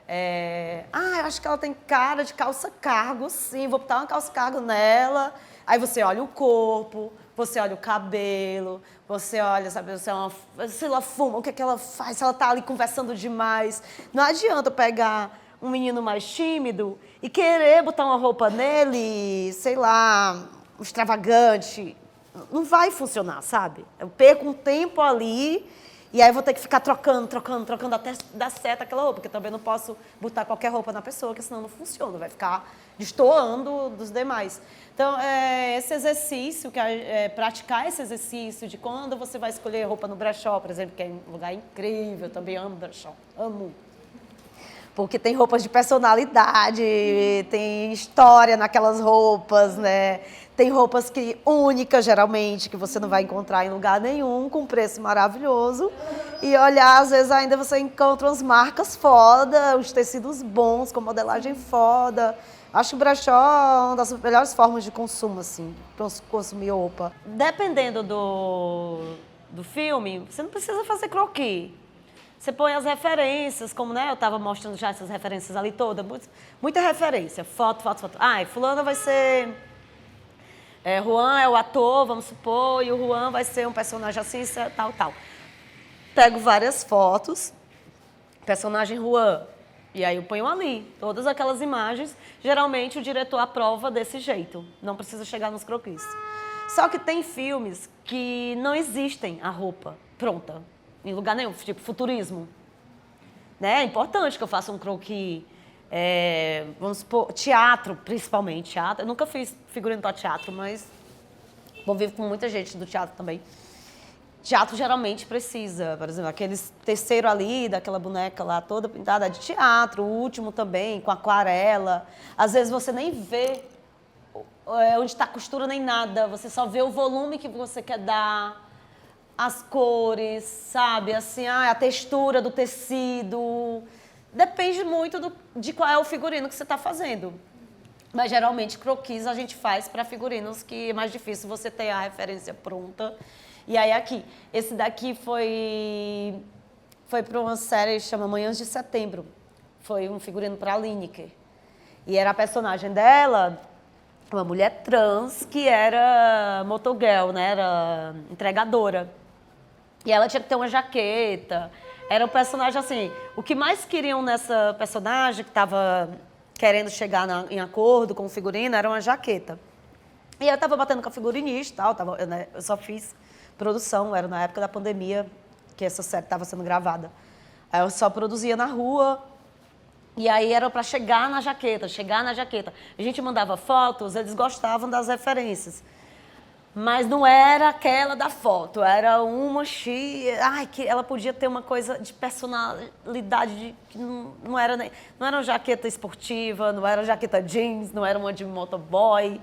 Eu acho que ela tem cara de calça cargo, sim. Vou botar uma calça cargo nela. Aí você olha o corpo, você olha o cabelo, você olha, sabe, se ela fuma, o que ela faz, se ela está ali conversando demais. Não adianta eu pegar um menino mais tímido e querer botar uma roupa nele, sei lá, extravagante, não vai funcionar, sabe? Eu perco um tempo ali e aí eu vou ter que ficar trocando até dar certo aquela roupa, porque também não posso botar qualquer roupa na pessoa, porque senão não funciona, vai ficar destoando dos demais. Então, esse exercício, praticar esse exercício de quando você vai escolher roupa no brechó, por exemplo, que é um lugar incrível, eu também amo brechó, amo. Porque tem roupas de personalidade, tem história naquelas roupas, né? Tem roupas únicas, geralmente, que você não vai encontrar em lugar nenhum, com preço maravilhoso. E olhar, às vezes ainda você encontra umas marcas foda, os tecidos bons, com modelagem foda. Acho que o brechó é uma das melhores formas de consumo, assim, consumir roupa. Dependendo do filme, você não precisa fazer croquis. Você põe as referências, como eu estava mostrando já essas referências ali todas. Muita referência, foto. Ah, fulana vai ser... Juan é o ator, vamos supor, e o Juan vai ser um personagem assim, tal. Pego várias fotos, personagem Juan, e aí eu ponho ali, todas aquelas imagens. Geralmente o diretor aprova desse jeito, não precisa chegar nos croquis. Só que tem filmes que não existem a roupa pronta, em lugar nenhum, tipo futurismo. Né? É importante que eu faça um croquis, vamos supor, teatro, principalmente teatro. Eu nunca fiz figurino para teatro, mas convivo com muita gente do teatro também. Teatro geralmente precisa, por exemplo, aquele terceiro ali, daquela boneca lá toda pintada de teatro, o último também, com aquarela. Às vezes você nem vê onde está a costura nem nada, você só vê o volume que você quer dar, as cores, sabe? Assim, a textura do tecido. Depende muito de qual é o figurino que você está fazendo. Mas geralmente croquis a gente faz para figurinos que é mais difícil você ter a referência pronta. E aí aqui, esse daqui foi para uma série que chama Manhãs de Setembro. Foi um figurino para a Lineker. E era a personagem dela, uma mulher trans que era motogirl, né? Era entregadora. E ela tinha que ter uma jaqueta. Era um personagem assim, o que mais queriam nessa personagem, que estava querendo chegar em acordo com o figurino, era uma jaqueta. E eu estava batendo com a figurinista e tal, eu só fiz produção, era na época da pandemia que essa série estava sendo gravada. Aí eu só produzia na rua, e aí era para chegar na jaqueta. A gente mandava fotos, eles gostavam das referências. Mas não era aquela da foto, era uma que ela podia ter uma coisa de personalidade, que não era uma jaqueta esportiva, não era jaqueta jeans, não era uma de motoboy.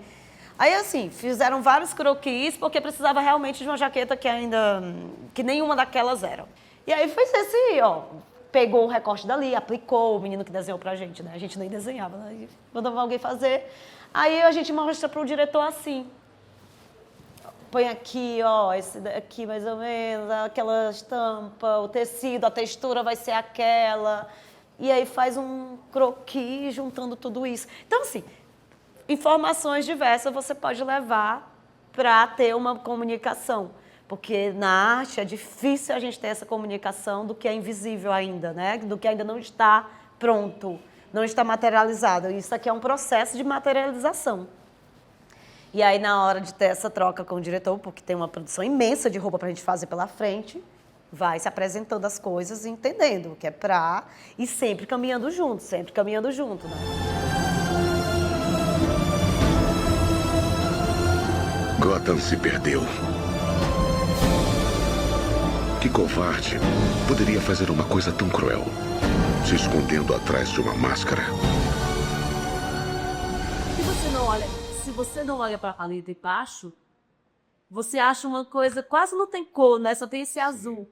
Aí, assim, fizeram vários croquis, porque precisava realmente de uma jaqueta que nenhuma daquelas era. E aí fez pegou o recorte dali, aplicou, o menino que desenhou pra gente, né? A gente nem desenhava, né? Mandava alguém fazer. Aí a gente mostra pro diretor assim. Põe aqui, esse daqui mais ou menos, aquela estampa, o tecido, a textura vai ser aquela. E aí faz um croquis juntando tudo isso. Então, assim, informações diversas você pode levar para ter uma comunicação. Porque na arte é difícil a gente ter essa comunicação do que é invisível ainda, né? Do que ainda não está pronto, não está materializado. Isso aqui é um processo de materialização. E aí, na hora de ter essa troca com o diretor, porque tem uma produção imensa de roupa para a gente fazer pela frente, vai se apresentando as coisas e entendendo o que é pra... E sempre caminhando junto, né? Gotham se perdeu. Que covarde poderia fazer uma coisa tão cruel, se escondendo atrás de uma máscara. Se você não olha para ali de baixo, você acha uma coisa, quase não tem cor, né? Só tem esse azul.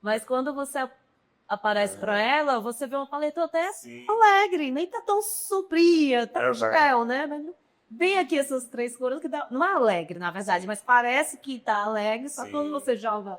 Mas quando você aparece para ela, você vê uma paleta até alegre, nem tá tão sombria, tá pastel, né? Mas vem aqui essas três cores que não é alegre, na verdade, mas parece que tá alegre, só quando você joga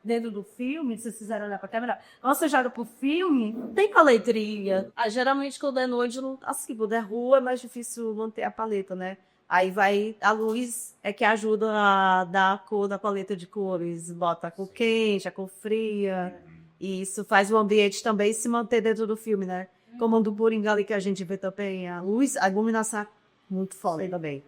dentro do filme, se vocês fizeram olhar pra câmera, quando você joga pro filme, não tem paletria. Geralmente, quando é noite, assim, quando é rua, é mais difícil manter a paleta, né? Aí a luz é que ajuda a dar a cor da paleta de cores. Bota a cor quente, a cor fria. E isso faz o ambiente também se manter dentro do filme, né? como do Boringa ali que a gente vê também, a luz, a iluminação é muito foda também.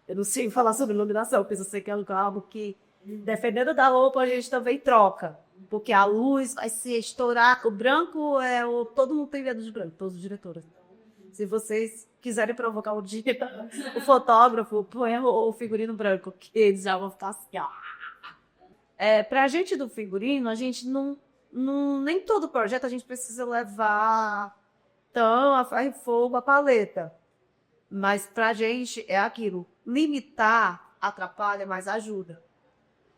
Eu não sei falar sobre iluminação, porque eu sei que é algo que, dependendo da roupa, a gente também troca. Porque a luz vai se estourar. O branco é o. Todo mundo tem medo de branco, todos os diretores. Se vocês quiserem provocar o fotógrafo, põe o figurino branco, que eles já vão ficar assim, ó. Pra gente do figurino, a gente não. Nem todo projeto a gente precisa levar tão a ferro e fogo a paleta. Mas pra gente é aquilo. Limitar atrapalha, mas ajuda.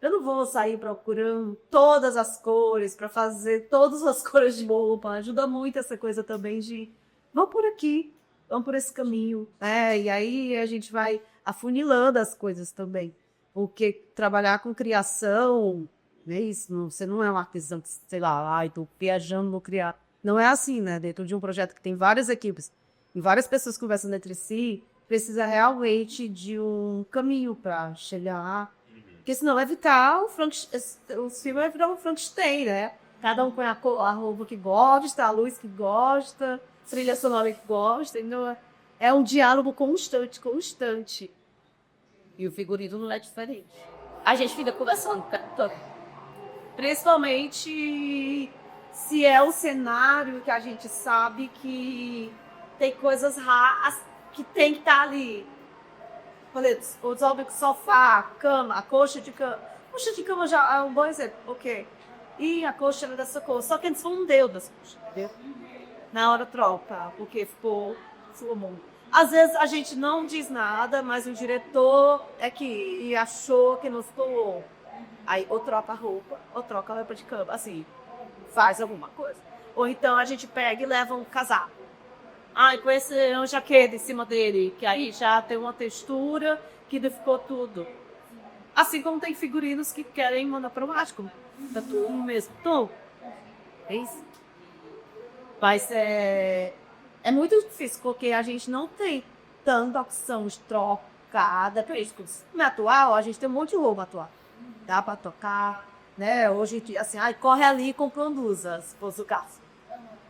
Eu não vou sair procurando todas as cores para fazer todas as cores de roupa. Ajuda muito essa coisa também de vamos por aqui, vamos por esse caminho. E aí a gente vai afunilando as coisas também. Porque trabalhar com criação, é isso, você não é um artesão que, sei lá, estou viajando, vou criar. Não é assim, né? Dentro de um projeto que tem várias equipes e várias pessoas conversando entre si, precisa realmente de um caminho para chegar. Porque senão vai ficar o filme vai virar um Frankenstein, né? Cada um põe a roupa que gosta, a luz que gosta, a trilha sonora que gosta. Então é um diálogo constante. E o figurino não é diferente. A gente fica conversando, principalmente se é o cenário que a gente sabe que tem coisas raras que tem que estar ali. Os óbvios, sofá, cama, a coxa de cama. Coxa de cama já é um bom exemplo, ok. E a coxa era dessa cor. Só que eles fundeu das coxas, entendeu? Na hora troca, porque ficou bom. Às vezes a gente não diz nada, mas o diretor que achou que não ficou. Aí ou troca a roupa, ou troca a roupa de cama. Assim, faz alguma coisa. Ou então a gente pega e leva um casaco. Com esse uma jaqueta em cima dele, que aí já tem uma textura que ficou tudo. Assim como tem figurinos que querem monocromático. Tá tudo no mesmo tom. É isso. Mas é muito difícil, porque a gente não tem tanta opção de trocada. No atual, a gente tem um monte de roupa atual. Dá pra tocar, né? Hoje, assim, corre ali e compra uma blusa, se fosse o caso.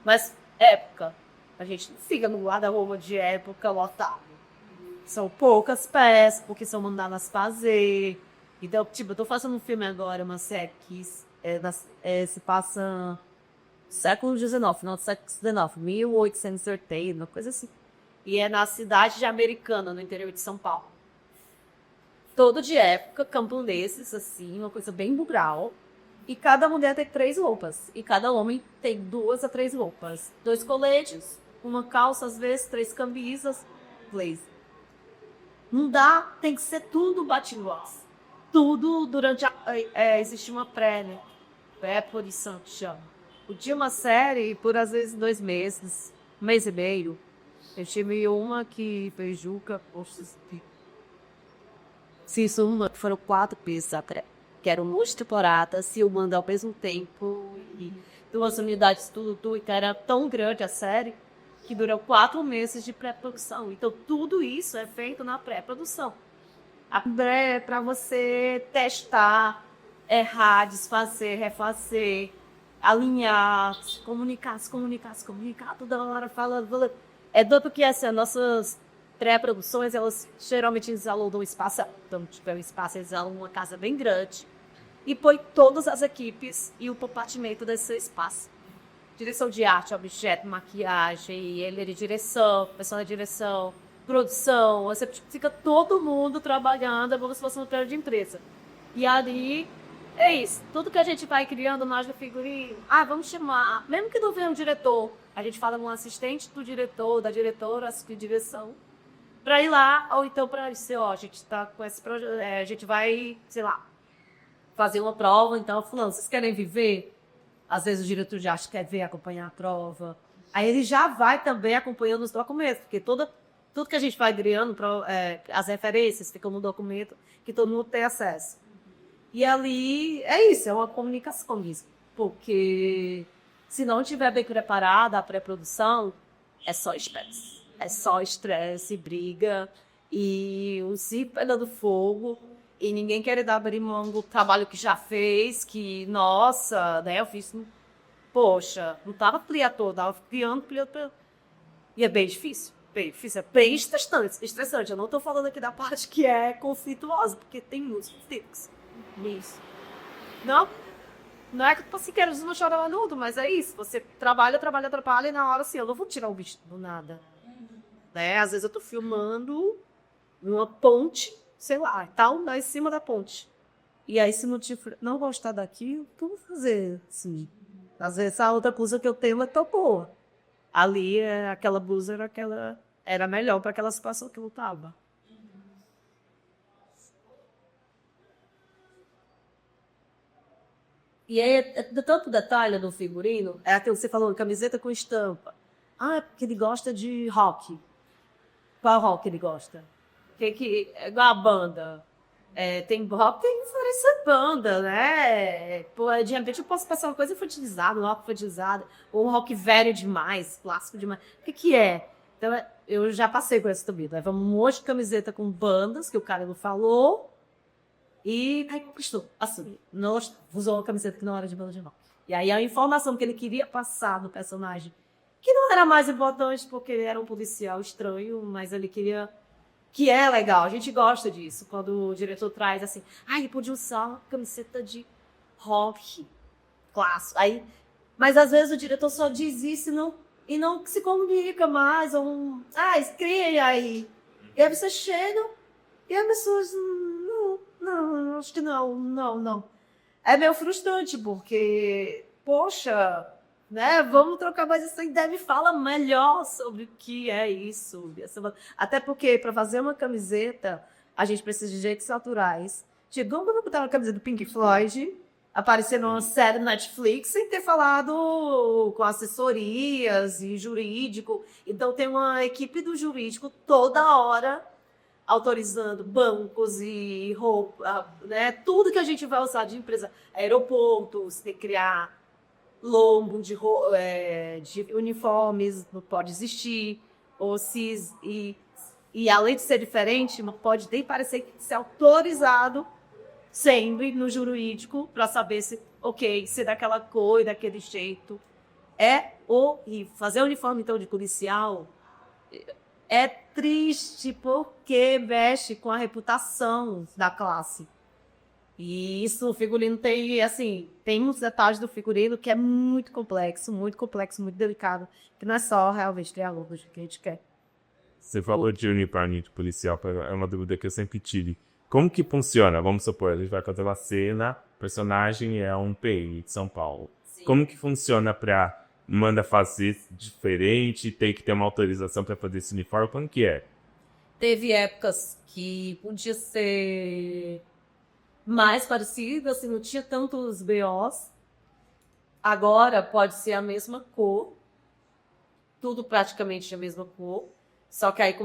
Mas, época. A gente não fica no guarda-roupa de época lotado. São poucas peças, porque são mandadas fazer. Então, eu tô fazendo um filme agora, uma série que se passa no século XIX, final do século XIX, 1880, uma coisa assim. E é na cidade de Americana, no interior de São Paulo. Todo de época, camponeses, assim, uma coisa bem rural. E cada mulher tem 3 roupas. E cada homem tem 2 a 3 roupas. 2 coletes, uma calça, às vezes, 3 camisas, blazer. Não dá, tem que ser tudo bate-voz. Tudo durante existe uma pré, né? Pré-produção que chama. Podia uma série por, às vezes, 2 meses, 1 mês e meio. Eu tive uma que fez Juca, fiz uma que foram 4 meses até. Que eram 2 temporadas, filmando ao mesmo tempo, e 2 unidades, tudo, e que era tão grande a série, que durou 4 meses de pré-produção. Então, tudo isso é feito na pré-produção. A pré é para você testar, errar, desfazer, refazer, alinhar, se comunicar, toda hora falando. É tanto que as nossas pré-produções, elas geralmente eles alugam um espaço, então, tiver um espaço, eles alugam uma casa bem grande, e põe todas as equipes e o compartimento desse espaço. Direção de arte, objeto, maquiagem, ele de direção, pessoal da direção, produção, você fica todo mundo trabalhando como se fosse um plano de empresa. E ali, é isso. Tudo que a gente vai criando nós do figurino, vamos chamar, mesmo que não venha um diretor, a gente fala com um assistente do diretor, da diretora, assistente de direção, para ir lá, ou então para dizer, a gente está com esse projeto, a gente vai, sei lá, fazer uma prova, então, fulano, vocês querem viver? Às vezes o diretor de arte quer ver, acompanhar a prova. Aí ele já vai também acompanhando os documentos, porque tudo que a gente vai criando, as referências ficam no documento, que todo mundo tem acesso. E ali, é isso, é uma comunicação mesmo. Porque se não estiver bem preparada a pré-produção, é só estresse. É só estresse, briga, e o se pegando fogo, e ninguém quer abrir mão do trabalho que já fez, que, nossa, né, eu fiz, poxa, não estava criando toda, estava criando E é bem difícil. Bem difícil, é bem estressante. Eu não tô falando aqui da parte que é conflituosa, porque tem muitos conflitos. Isso. Não, não é que tipo assim, quero não chorar nudo, mas é isso. Você trabalha, e na hora assim, eu não vou tirar o bicho do nada. Né? Às vezes eu tô filmando numa ponte, sei lá, tal, lá em cima da ponte. E aí, se não gostar daquilo, o que eu vou fazer? Assim, às vezes a outra blusa que eu tenho é tão boa. Ali, aquela blusa era melhor para aquela situação que eu tava. E aí, tanto detalhe no figurino, é aquilo que você falou, camiseta com estampa. Ah, é porque ele gosta de rock. Qual rock ele gosta? Igual a banda. Tem rock, tem essa banda, né? Pô, de repente eu posso passar uma coisa infantilizada, um rock infantilizado, ou um rock velho demais, clássico demais. O que é? Então, eu já passei por essa também. Leva um monte de camiseta com bandas, que o cara não falou, e aí conquistou. Assim, não usou uma camiseta que não era de banda de rock. E aí a informação que ele queria passar no personagem, que não era mais importante porque ele era um policial estranho, mas ele queria... Que é legal, a gente gosta disso, quando o diretor traz assim, ele podia usar uma camiseta de rock clássico. Mas às vezes o diretor só diz isso e não se comunica mais, cria aí. E aí você chega e as pessoas, não, acho que não. É meio frustrante, porque, poxa... Né? Vamos trocar mais essa ideia, me fala melhor sobre o que é isso. Até porque, para fazer uma camiseta, a gente precisa de jeitos autorais. Chegou para botar uma camiseta do Pink Floyd, aparecer numa série Netflix, sem ter falado com assessorias e jurídico. Então, tem uma equipe do jurídico toda hora autorizando bancos e roupa, né? Tudo que a gente vai usar de empresa, aeroportos, tem que criar lombo de uniformes, não pode existir, ou e além de ser diferente, não pode nem parecer ser autorizado sempre no jurídico para saber se é daquela cor e daquele jeito. É horrível. Fazer uniforme, então, de policial é triste porque mexe com a reputação da classe. E isso, o figurino tem uns detalhes do figurino que é muito complexo, muito delicado, que não é só realmente diálogo que a gente quer. Você falou de uniforme de policial, é uma dúvida que eu sempre tive. Como que funciona? Vamos supor, a gente vai fazer uma cena, o personagem é um PI de São Paulo. Sim. Como que funciona para manda fazer diferente, tem que ter uma autorização para fazer esse uniforme? Como que é? Teve épocas que podia ser... mais parecido, assim, não tinha tantos BOs. Agora pode ser a mesma cor, tudo praticamente a mesma cor, só que aí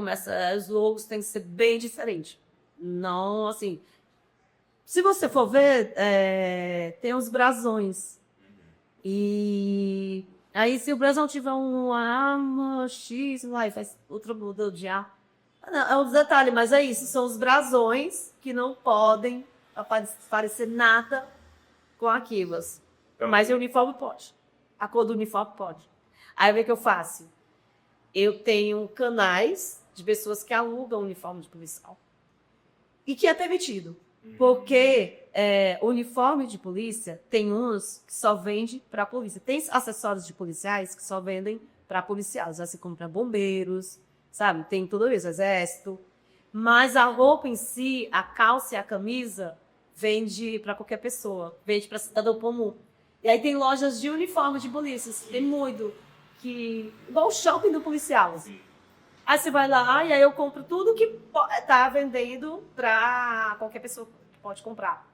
os logos têm que ser bem diferentes. Não, assim, se você for ver, tem os brasões. E aí, se o brasão tiver uma arma X, faz outro modelo de arma. Não, é um detalhe, mas é isso, são os brasões que não podem parecer nada com aquilo. Mas o uniforme pode. A cor do uniforme pode. Aí o que eu faço? Eu tenho canais de pessoas que alugam uniforme de policial. E que é permitido. Porque o uniforme de polícia tem uns que só vende para a polícia. Tem acessórios de policiais que só vendem para policiais, assim como para bombeiros, sabe? Tem tudo isso, exército. Mas a roupa em si, a calça e a camisa, vende para qualquer pessoa, vende para cidadão comum. E aí tem lojas de uniforme de polícia, tem muito, igual o shopping do policial. Assim. Aí você vai lá e aí eu compro tudo que tá vendendo para qualquer pessoa que pode comprar.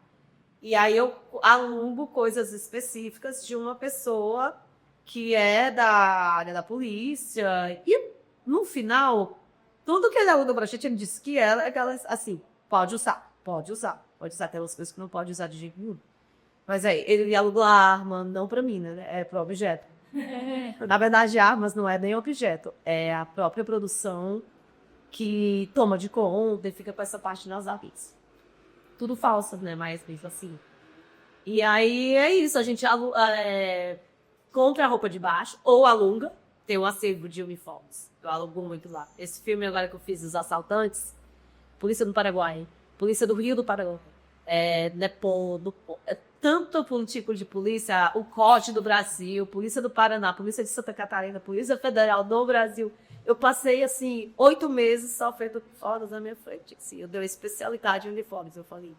E aí eu alugo coisas específicas de uma pessoa que é da área da polícia. E no final, tudo que ele aluga pra gente, ele disse que ela, assim, pode usar. Tem umas coisas que não pode usar de jeito nenhum. Mas aí, ele alugou a arma, não pra mim, né? É pro objeto. Na verdade, armas não é nem objeto. É a própria produção que toma de conta e fica com essa parte nas aves. Tudo falso, né? Mas mesmo assim. E aí, é isso. A gente compra a roupa de baixo ou aluga. tem um acervo de uniformes. Eu alugo muito lá. Esse filme agora que eu fiz, Os Assaltantes, Polícia do Paraguai, Polícia do Rio do Paraguai, tanto o tipo de polícia, o COD do Brasil, Polícia do Paraná, Polícia de Santa Catarina, Polícia Federal do Brasil. Eu passei, assim, 8 meses só feito uniformes na minha frente. Assim, eu dei uma especialidade em uniformes, eu falei.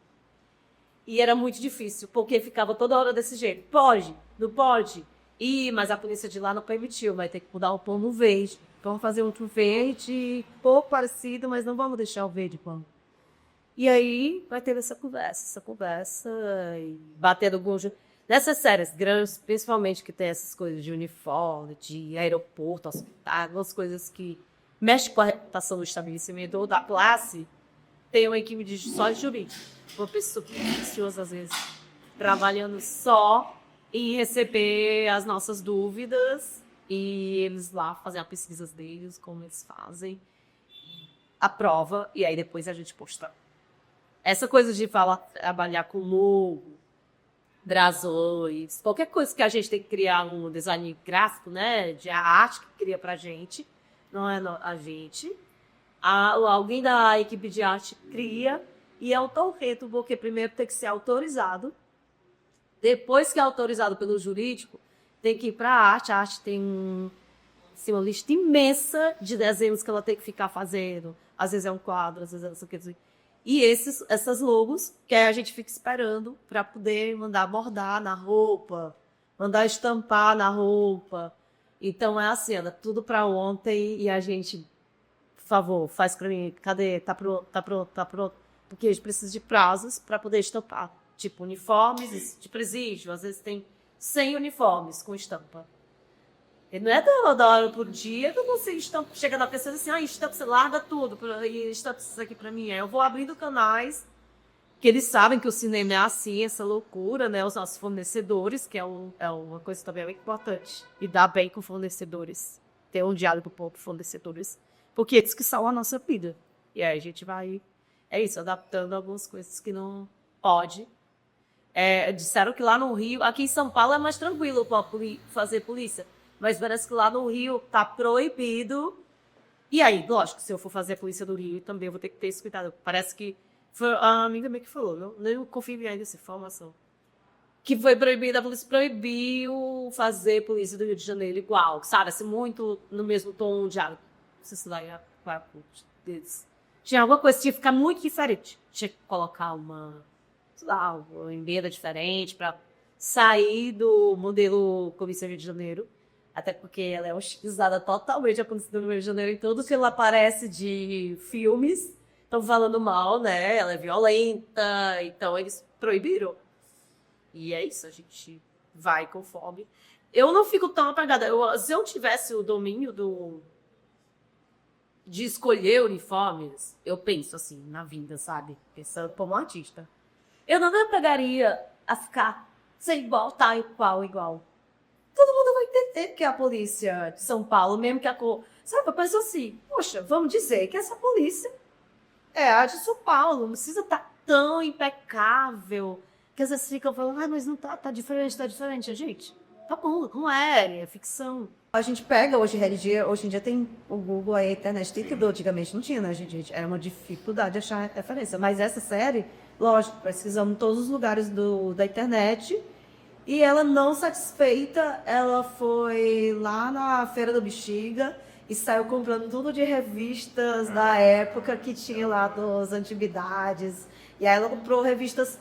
E era muito difícil, porque ficava toda hora desse jeito. Pode, não pode. Mas a polícia de lá não permitiu, vai ter que mudar o pano verde. Vamos fazer outro verde, pouco parecido, mas não vamos deixar o verde pano. E aí vai ter essa conversa, e batendo alguns... Nessas séries grandes, principalmente que tem essas coisas de uniforme, de aeroporto, hospital, algumas coisas que mexem com a reputação do estabelecimento ou da classe, tem uma equipe só de jurídico. Uma pessoas, às vezes, trabalhando só em receber as nossas dúvidas e eles lá fazem as pesquisas deles, como eles fazem, a prova, e aí depois a gente posta. Essa coisa de trabalhar com logo, brasões, qualquer coisa que a gente tem que criar um design gráfico, né, de arte que cria pra gente, não é a gente. Alguém da equipe de arte cria e é um torreto, porque primeiro tem que ser autorizado, depois que é autorizado pelo jurídico, tem que ir para a arte tem uma lista imensa de desenhos que ela tem que ficar fazendo, às vezes é um quadro, às vezes é não sei o que. E essas logos que a gente fica esperando para poder mandar bordar na roupa, mandar estampar na roupa. Então é assim, anda tudo para ontem e a gente, por favor, faz para mim, cadê? Tá pronto, tá pronto, tá pronto. Porque a gente precisa de prazos para poder estampar. Tipo, uniformes de presídio, às vezes tem 100 uniformes com estampa. E não é da hora pro dia que você estampa, chega na pessoa e diz assim, estampa, você larga tudo e estampa isso aqui pra mim. Aí eu vou abrindo canais, que eles sabem que o cinema é assim, essa loucura, né? Os nossos fornecedores, que é uma coisa também muito importante. E dar bem com fornecedores. Ter um diálogo com fornecedores. Porque eles que salvam a nossa vida. E aí a gente vai, adaptando algumas coisas que não pode. Disseram que lá no Rio, aqui em São Paulo é mais tranquilo para fazer polícia. Mas parece que lá no Rio tá proibido. E aí, lógico, se eu for fazer a polícia do Rio, também eu vou ter que ter esse cuidado. Parece que foi a amiga minha que falou, não confio ainda nessa informação. Que foi proibido, a polícia proibiu fazer polícia do Rio de Janeiro igual, sabe? Assim, muito no mesmo tom de água. Não sei se lá é deles. Tinha alguma coisa que tinha que ficar muito diferente. Tinha que colocar uma emenda diferente para sair do modelo Comissão Rio de Janeiro. Até porque ela é hostilizada totalmente a polícia do Rio de Janeiro em tudo que ela aparece de filmes. Estão falando mal, né? Ela é violenta, então eles proibiram. E é isso, a gente vai conforme. Eu não fico tão apagada. Se eu tivesse o domínio de escolher uniformes, eu penso assim, na vida, sabe? Pensando como artista. Eu não me apegaria a ficar sem igual, tá igual. Todo mundo vai entender que é a polícia de São Paulo, mesmo que a cor... Sabe, eu penso assim, poxa, vamos dizer que essa polícia é a de São Paulo, não precisa estar tão impecável, que às vezes ficam falando, mas não tá diferente. Gente, tá bom, não é ficção. A gente pega hoje em dia tem o Google, a internet, tem tudo, antigamente não tinha, né, gente? Era uma dificuldade achar referência, mas essa série, lógico, pesquisamos em todos os lugares da internet. E ela, não satisfeita, ela foi lá na Feira do Bexiga e saiu comprando tudo de revistas da época que tinha lá das antiguidades. E aí ela comprou revistas,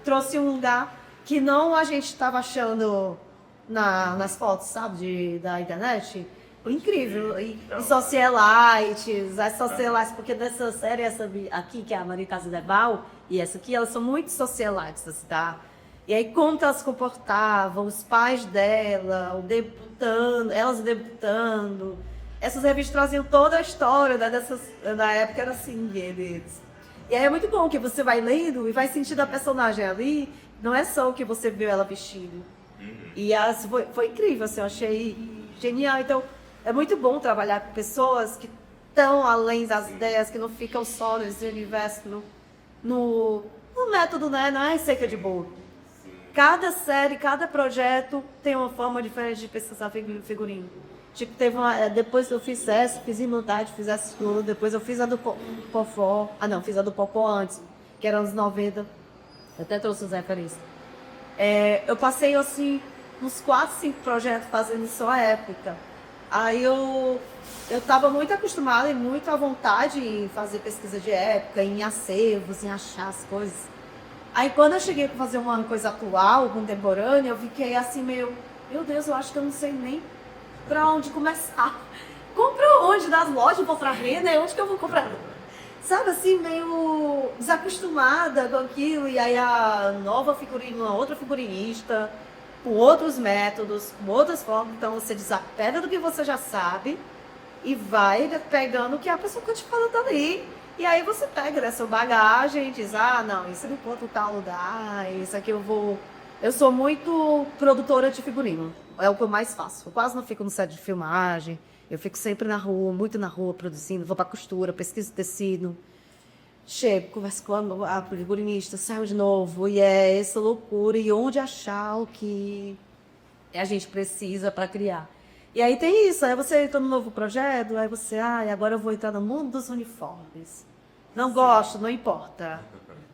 trouxe um lugar que não a gente estava achando nas fotos, sabe, da internet. Incrível. E socialites, as socialites, porque dessa série, essa aqui, que é a Maria Casa Deval, e essa aqui, elas são muito socialites, assim, tá? E aí, como que elas se comportavam, os pais dela, elas debutando. Essas revistas traziam toda a história da época, era assim, eles. E aí é muito bom que você vai lendo e vai sentindo a personagem ali, não é só o que você viu ela vestindo. E foi incrível, assim, eu achei genial. Então, é muito bom trabalhar com pessoas que estão além das ideias, que não ficam só nesse universo, no método, né? Não é receita de bolo. Cada série, cada projeto tem uma forma diferente de pesquisar figurino. Tipo, depois eu fiz essa, fiz Irmandade, fiz essa tudo, depois eu fiz a do Popó. Ah, não, fiz a do Popó antes, que era anos 90. Eu até trouxe as referências. Eu passei, assim, uns 4, 5 projetos fazendo só a época. Aí eu estava muito acostumada e muito à vontade em fazer pesquisa de época, em acervos, em achar as coisas. Aí quando eu cheguei para fazer uma coisa atual, contemporânea, eu fiquei assim meio, meu Deus, eu acho que eu não sei nem para onde começar. Compra onde? Das lojas, vou para Renner, onde que eu vou comprar? Sabe, assim, meio desacostumada com aquilo. E aí a nova figurina, uma outra figurinista, com outros métodos, com outras formas. Então você desapega do que você já sabe e vai pegando o que a pessoa está te falando ali. E aí você pega da sua bagagem e diz, ah, não, isso eu não conto tal lugar, isso aqui eu vou... Eu sou muito produtora de figurino, é o que eu mais faço. Eu quase não fico no set de filmagem, eu fico sempre na rua, muito na rua produzindo, vou pra costura, pesquiso tecido. Chego, converso com a figurinista, saio de novo, e é essa loucura, e onde achar o que a gente precisa para criar. E aí tem isso, aí você entra num novo projeto, aí você, agora eu vou entrar no mundo dos uniformes. Não gosto, não importa.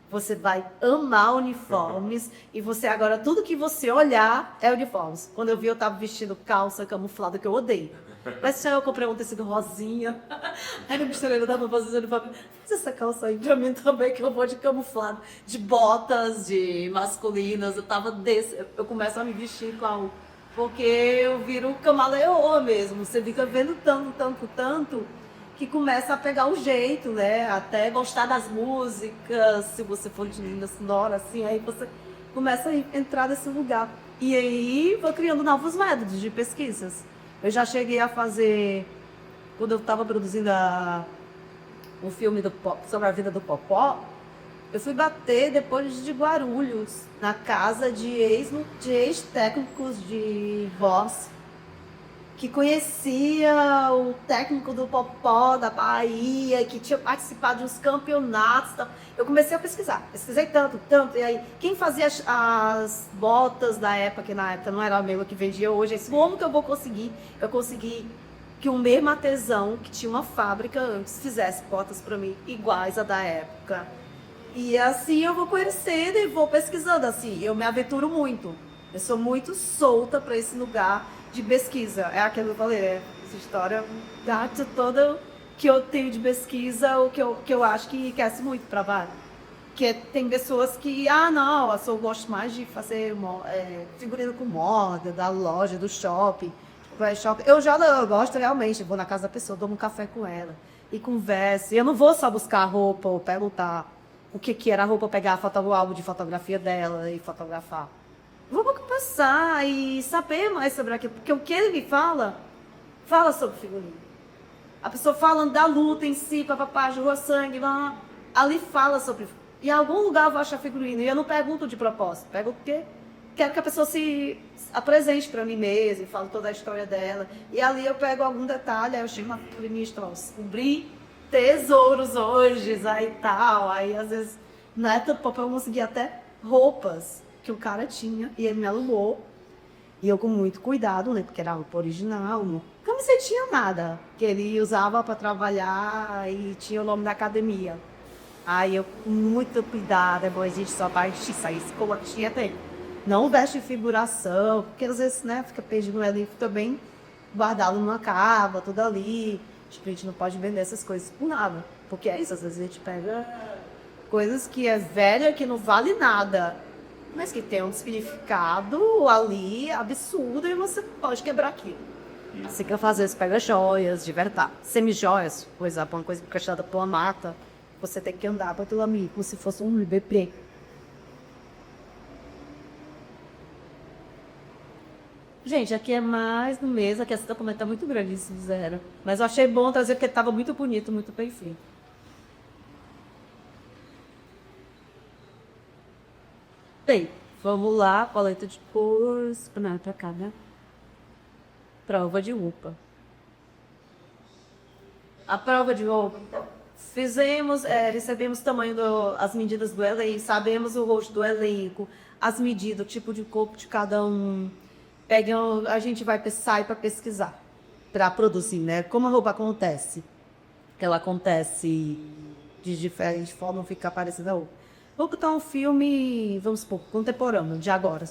Você vai amar uniformes, e você agora, tudo que você olhar é uniformes. Quando eu vi, eu tava vestindo calça camuflada, que eu odeio. Mas eu comprei um tecido rosinha. Aí no costureiro tava fazendo uniforme. Fiz essa calça aí pra mim também, que eu vou de camuflado. De botas, de masculinas. Eu começo a me vestir com porque eu viro camaleoa mesmo. Você fica vendo tanto, que começa a pegar o jeito, né? Até gostar das músicas, se você for de linda sonora, assim, aí você começa a entrar nesse lugar. E aí vou criando novos métodos de pesquisas. Eu já cheguei a fazer, quando eu estava produzindo um filme sobre a vida do Popó, eu fui bater depois de Guarulhos, na casa de ex-técnicos de voz, que conhecia o técnico do Popó da Bahia, que tinha participado de uns campeonatos. Então, eu comecei a pesquisei tanto, e aí quem fazia as botas da época, que na época não era a mesma que vendia hoje, como que eu vou conseguir? Eu consegui que o mesmo artesão, que tinha uma fábrica antes, fizesse botas para mim iguais à da época. E assim eu vou conhecendo e vou pesquisando, assim, eu me aventuro muito. Eu sou muito solta para esse lugar de pesquisa. É aquilo que eu falei, essa história gata toda que eu tenho de pesquisa, o que eu acho que enriquece muito para trabalho. Que tem pessoas que, não, eu gosto mais de fazer figurino com moda, da loja, do shopping. Eu gosto realmente, vou na casa da pessoa, dou um café com ela e converso. E eu não vou só buscar roupa ou perguntar o que era a roupa, pegar o álbum de fotografia dela e fotografar. Vamos conversar e saber mais sobre aquilo, porque o que ele me fala sobre figurino. A pessoa falando da luta em si, papapá, jogou sangue, lá, ali fala sobre. Em algum lugar eu vou achar figurino, e eu não pergunto de propósito, pergunto porque quero que a pessoa se apresente para mim mesma, e fale toda a história dela. E ali eu pego algum detalhe, aí eu chego na figurinista, descobri tesouros hoje, aí tal, aí às vezes, na época eu consegui até roupas que o cara tinha, e ele me alugou, e eu com muito cuidado, né, porque era roupa original, não camisetinha nada, que ele usava para trabalhar e tinha o nome da academia. Aí eu com muito cuidado, depois a gente só vai sair como tinha tem. Não veste figuração, porque às vezes, né, fica perdido ali, fica bem guardado numa cava, tudo ali. Tipo, a gente não pode vender essas coisas por nada. Porque é isso, às vezes a gente pega coisas que é velha, que não vale nada, mas que tem um significado ali absurdo e você pode quebrar aquilo. Assim que eu faço, você pega joias de verdade, semi-joias, por exemplo, uma coisa encaixada por uma mata, você tem que andar para aquilo ali, como se fosse um bebê. Gente, aqui é mais do mesmo, aqui essa documento é muito grande, se fizeram. Mas eu achei bom trazer porque estava muito bonito, muito bem feito. Bem, vamos lá, paleta de cores, pra cá, né? Prova de roupa. A prova de roupa, recebemos as medidas do elenco, sabemos o rosto do elenco, as medidas, o tipo de corpo de cada um. A gente sai para pesquisar. para produzir, né? Como a roupa acontece? Que ela acontece de diferente forma, não fica parecida a outra. Vou botar um filme, vamos supor, contemporâneo, de agora.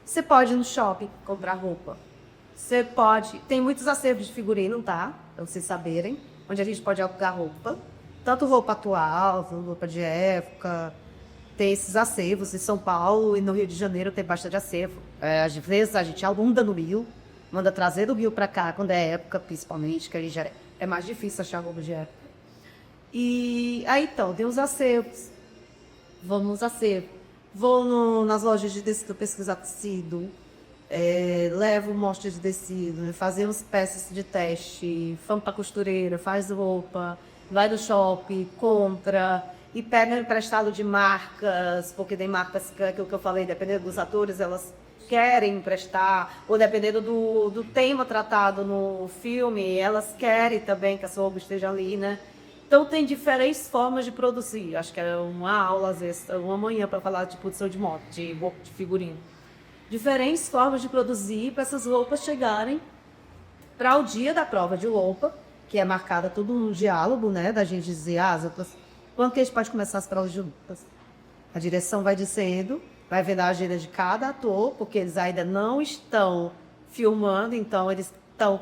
Você pode ir no shopping comprar roupa. Você pode... Tem muitos acervos de figurino, tá? Pra vocês saberem. Onde a gente pode alugar roupa. Tanto roupa atual, roupa de época. Tem esses acervos. Em São Paulo e no Rio de Janeiro tem bastante acervo. Às vezes a gente aluga no Rio. Manda trazer do Rio pra cá, quando é época, principalmente. Que aí já é mais difícil achar roupa de época. E aí então, tem os acervos. Vou nos acervos. Vou nas lojas de tecido pesquisar tecido. Levo mostra de tecido, fazemos peças de teste, vamos para costureira, faz roupa, vai do shopping, compra e pega emprestado de marcas, porque tem marcas que aquilo que eu falei, dependendo dos atores, elas querem emprestar, ou dependendo do tema tratado no filme, elas querem também que a sua roupa esteja ali, né? Então tem diferentes formas de produzir. Acho que é uma aula, às vezes, uma manhã para falar de produção de moda, de roupa, de figurino. Diferentes formas de produzir para essas roupas chegarem para o dia da prova de roupa, que é marcada todo um diálogo, né? Da gente dizer, quando que a gente pode começar as provas de roupas? A direção vai dizendo, vai vendo a agenda de cada ator, porque eles ainda não estão filmando, então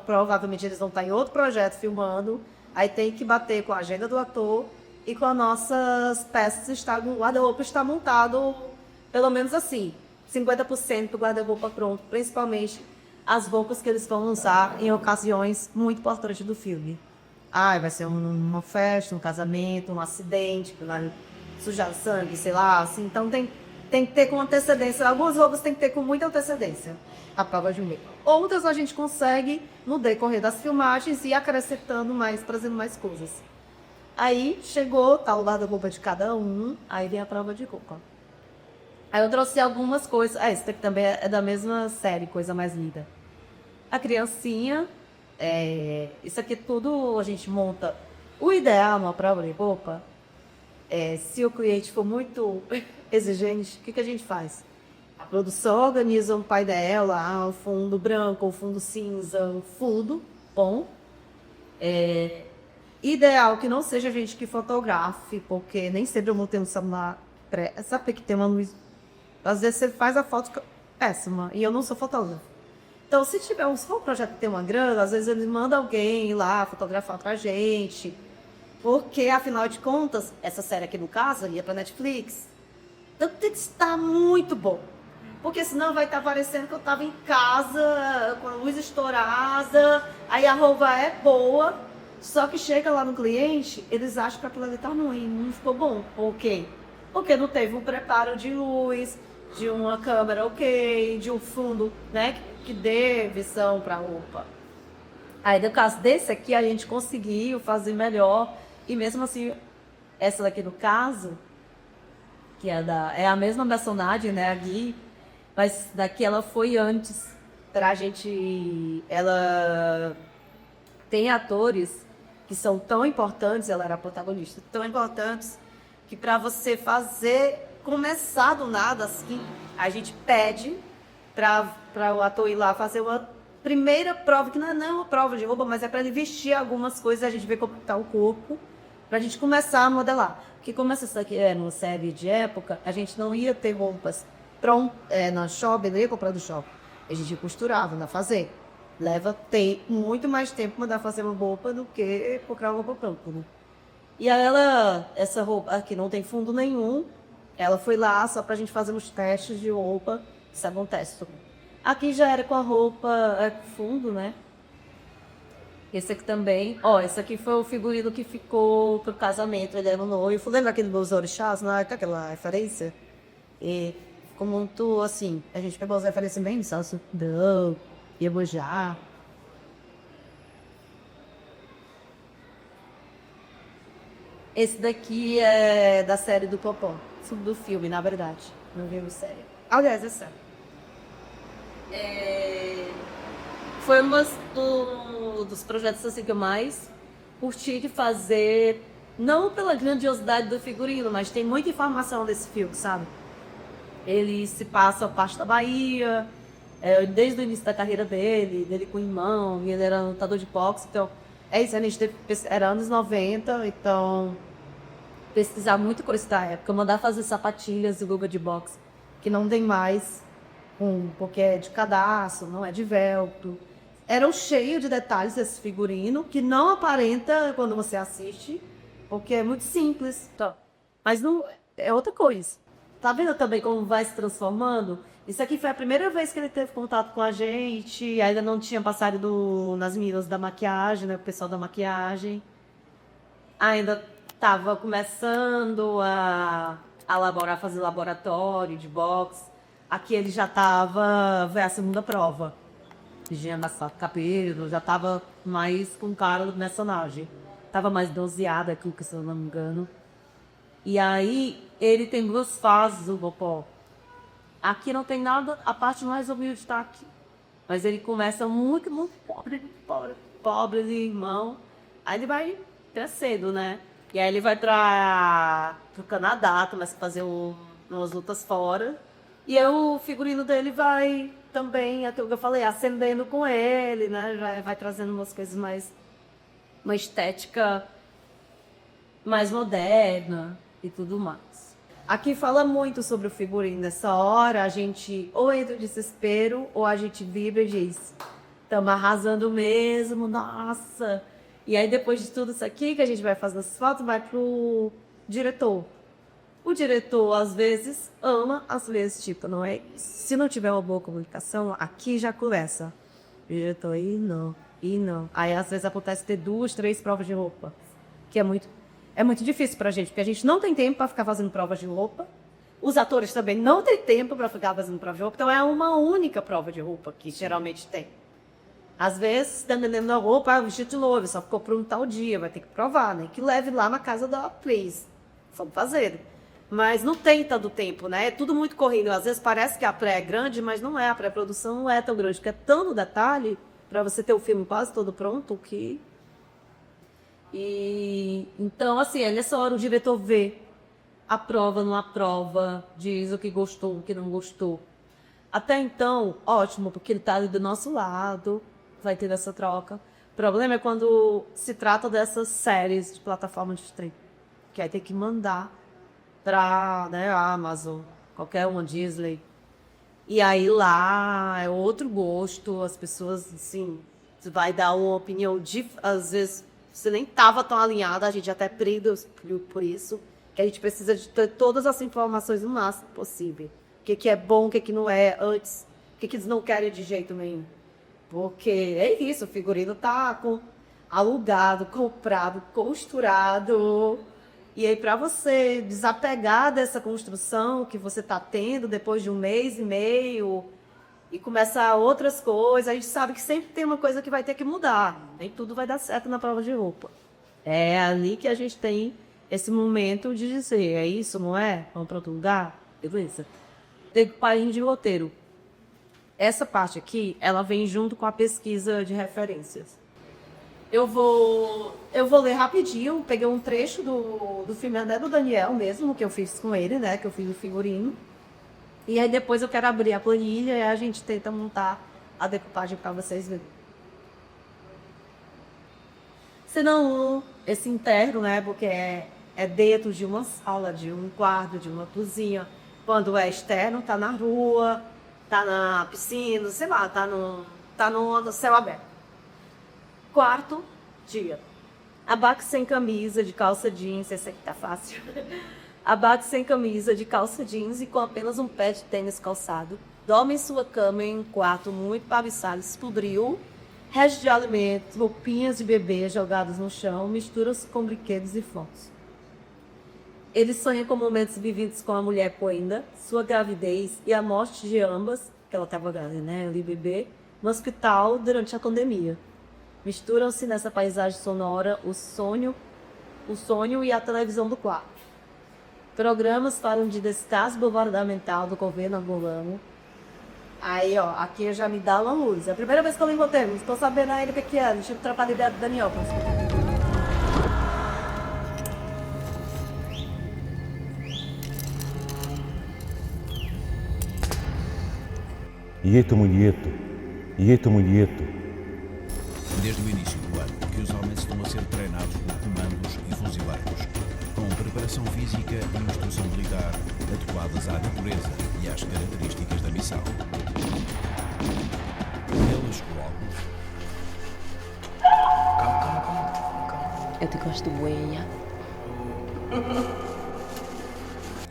provavelmente eles vão estar em outro projeto filmando, aí tem que bater com a agenda do ator e com as nossas peças, o guarda-roupa está montado, pelo menos assim, 50% do guarda-roupa pronto, principalmente as roupas que eles vão usar em ocasiões muito importantes do filme. Vai ser uma festa, um casamento, um acidente, vai sujar sangue, sei lá, assim. Então tem que ter com antecedência. Algumas roupas tem que ter com muita antecedência a prova de roupa. Outras a gente consegue, no decorrer das filmagens, ir acrescentando mais, trazendo mais coisas. Aí chegou, tá o guarda-roupa de cada um, aí vem a prova de roupa. Aí eu trouxe algumas coisas. Esse daqui também é da mesma série, Coisa Mais Linda. A criancinha, isso aqui tudo a gente monta. O ideal numa prova de roupa, se o cliente for muito exigente, o que a gente faz? A produção organiza um painel lá, o fundo branco, o fundo cinza, o fundo bom. Ideal que não seja gente que fotografe, porque nem sempre eu vou ter um celular. Sabe que tem uma luz. Às vezes você faz a foto péssima, e eu não sou fotógrafo. Então, se for um projeto que tem uma grana, às vezes eles mandam alguém ir lá fotografar pra gente. Porque, afinal de contas, essa série aqui no caso ia pra Netflix. Então tem que estar muito bom. Porque senão vai estar parecendo que eu estava em casa, com a luz estourada, aí a roupa é boa, só que chega lá no cliente, eles acham que aquilo ali tá ruim, não ficou bom. Por quê? Porque não teve um preparo de luz, de uma câmera ok, de um fundo, né, que dê visão para a roupa. Aí no caso desse aqui a gente conseguiu fazer melhor, e mesmo assim, essa daqui no caso, que é a mesma personagem, né, a Gui, mas daqui ela foi antes pra gente. Ela tem atores que são tão importantes, ela era protagonista, tão importantes, que para você começar do nada, assim, a gente pede para o ator ir lá fazer uma primeira prova, que não é uma prova de roupa, mas é para ele vestir algumas coisas, a gente vê como está o corpo, para a gente começar a modelar. Porque como essa aqui é uma série de época, a gente não ia ter roupas na shopping, não ia comprar do shopping. A gente costurava, não fazer. Tem muito mais tempo mandar fazer uma roupa do que comprar uma roupa pronta, né? E aí essa roupa aqui não tem fundo nenhum, ela foi lá só pra gente fazer uns testes de roupa, isso acontece. Aqui já era com a roupa fundo, né? Esse aqui também, esse aqui foi o figurino que ficou pro casamento, ele era um noivo. Lembra aquele dos orixás, não é aquela referência? E ficou muito assim, a gente pegou as referências bem, Salsudão, Iemanjá. Esse daqui é da série do Popó, do filme, na verdade. Não viu série. Aliás, é sério. Foi um dos projetos assim, que eu mais curti de fazer, não pela grandiosidade do figurino, mas tem muita informação desse filme, sabe? Ele se passa a parte da Bahia, Desde o início da carreira dele com o irmão, e ele era lutador de boxe, então é isso, a gente era anos 90, então pesquisar muita coisa da época, mandar fazer sapatilhas de luva de boxe, que não tem mais, porque é de cadastro, não é de velcro. Eram cheios de detalhes esse figurino, que não aparenta quando você assiste, porque é muito simples. Então, mas não é outra coisa. Tá vendo também como vai se transformando? Isso aqui foi a primeira vez que ele teve contato com a gente, ainda não tinha passado nas meninas da maquiagem, né, o pessoal da maquiagem. Ainda estava começando a fazer laboratório de boxe. Aqui ele já estava, foi a segunda prova. Já amassado cabelo, já estava mais com cara do personagem. Tava mais doseada aqui, se eu não me engano. E aí, ele tem 2 fases, o Bopó. Aqui não tem nada, a parte mais humilde está aqui. Mas ele começa muito, muito pobre de irmão. Aí ele vai crescendo, né? E aí ele vai para o Canadá, começa a fazer umas lutas fora. E aí o figurino dele vai também, aquilo que eu falei, acendendo com ele, né? Vai trazendo umas coisas mais... uma estética mais moderna e tudo mais. Aqui fala muito sobre o figurino. Nessa hora, a gente ou entra em desespero, ou a gente vibra e diz, estamos arrasando mesmo, nossa. E aí, depois de tudo isso aqui, que a gente vai fazer as fotos, vai pro diretor. O diretor, às vezes, ama, às vezes, tipo, não é... Se não tiver uma boa comunicação, aqui já começa. O diretor, e não. Aí, às vezes, acontece ter 2, 3 provas de roupa. Que é muito difícil pra gente, porque a gente não tem tempo para ficar fazendo provas de roupa. Os atores também não têm tempo para ficar fazendo prova de roupa. Então, é uma única prova de roupa que geralmente tem. Às vezes, dependendo da roupa, o vestido de noiva só ficou pronto tal dia, vai ter que provar, né? Que leve lá na casa da atriz. Vamos fazer. Mas não tem tanto tempo, né? É tudo muito corrido. Às vezes parece que a pré é grande, mas não é. A pré-produção não é tão grande, porque é tanto detalhe para você ter o filme quase todo pronto que... E então, assim, é nessa hora o diretor vê, aprova, não aprova, diz o que gostou, o que não gostou. Até então, ótimo, porque ele está ali do nosso lado, vai ter essa troca. O problema é quando se trata dessas séries de plataforma de streaming, que aí tem que mandar para, né, a Amazon, qualquer uma, Disney. E aí lá é outro gosto, as pessoas, assim, vai dar uma opinião, às vezes... Você nem estava tão alinhada, a gente até prende por isso, que a gente precisa de ter todas as informações o máximo possível. O que é bom, o que não é, antes, o que eles não querem de jeito nenhum. Porque é isso, o figurino tá alugado, comprado, costurado. E aí, para você desapegar dessa construção que você está tendo depois de 1 mês e meio... e começar outras coisas, a gente sabe que sempre tem uma coisa que vai ter que mudar. Nem tudo vai dar certo na prova de roupa. É ali que a gente tem esse momento de dizer, é isso, não é? Vamos para outro lugar? Beleza. Decupagem de roteiro. Essa parte aqui, ela vem junto com a pesquisa de referências. Eu vou ler rapidinho, peguei um trecho do filme até do Daniel mesmo, que eu fiz com ele, né? Que eu fiz o figurino. E aí depois eu quero abrir a planilha e a gente tenta montar a decupagem para vocês verem. Senão, esse interno, né, porque é dentro de uma sala, de um quarto, de uma cozinha. Quando é externo, tá na rua, tá na piscina, sei lá, tá no céu aberto. Quarto dia. Abaque sem camisa, de calça jeans, esse aqui tá fácil. Abate sem camisa, de calça jeans e com apenas um pé de tênis calçado. Dorme em sua cama em um quarto muito bagunçado, escudril, restos de alimentos, roupinhas de bebê jogadas no chão, misturas com brinquedos e fotos. Ele sonha com momentos vividos com a mulher Coenda, sua gravidez e a morte de ambas, que ela estava grávida, né, ali bebê, no hospital durante a pandemia. Misturam-se nessa paisagem sonora o sonho e a televisão do quarto. Programas falam de descaso governamental do governo angolano. Aí, ó, aqui já me dá uma luz. É a primeira vez que eu li o roteiro, não estou sabendo ainda o que é. Deixa eu trocar a ideia do Daniel. Ieto mulheto, ieto mulheto. Desde o início do ano que os homens estão a ser treinados por comandos e fuzileiros, com preparação física e instrução militar adequadas à natureza e às características da missão. Eles logo Eu te gosto bué.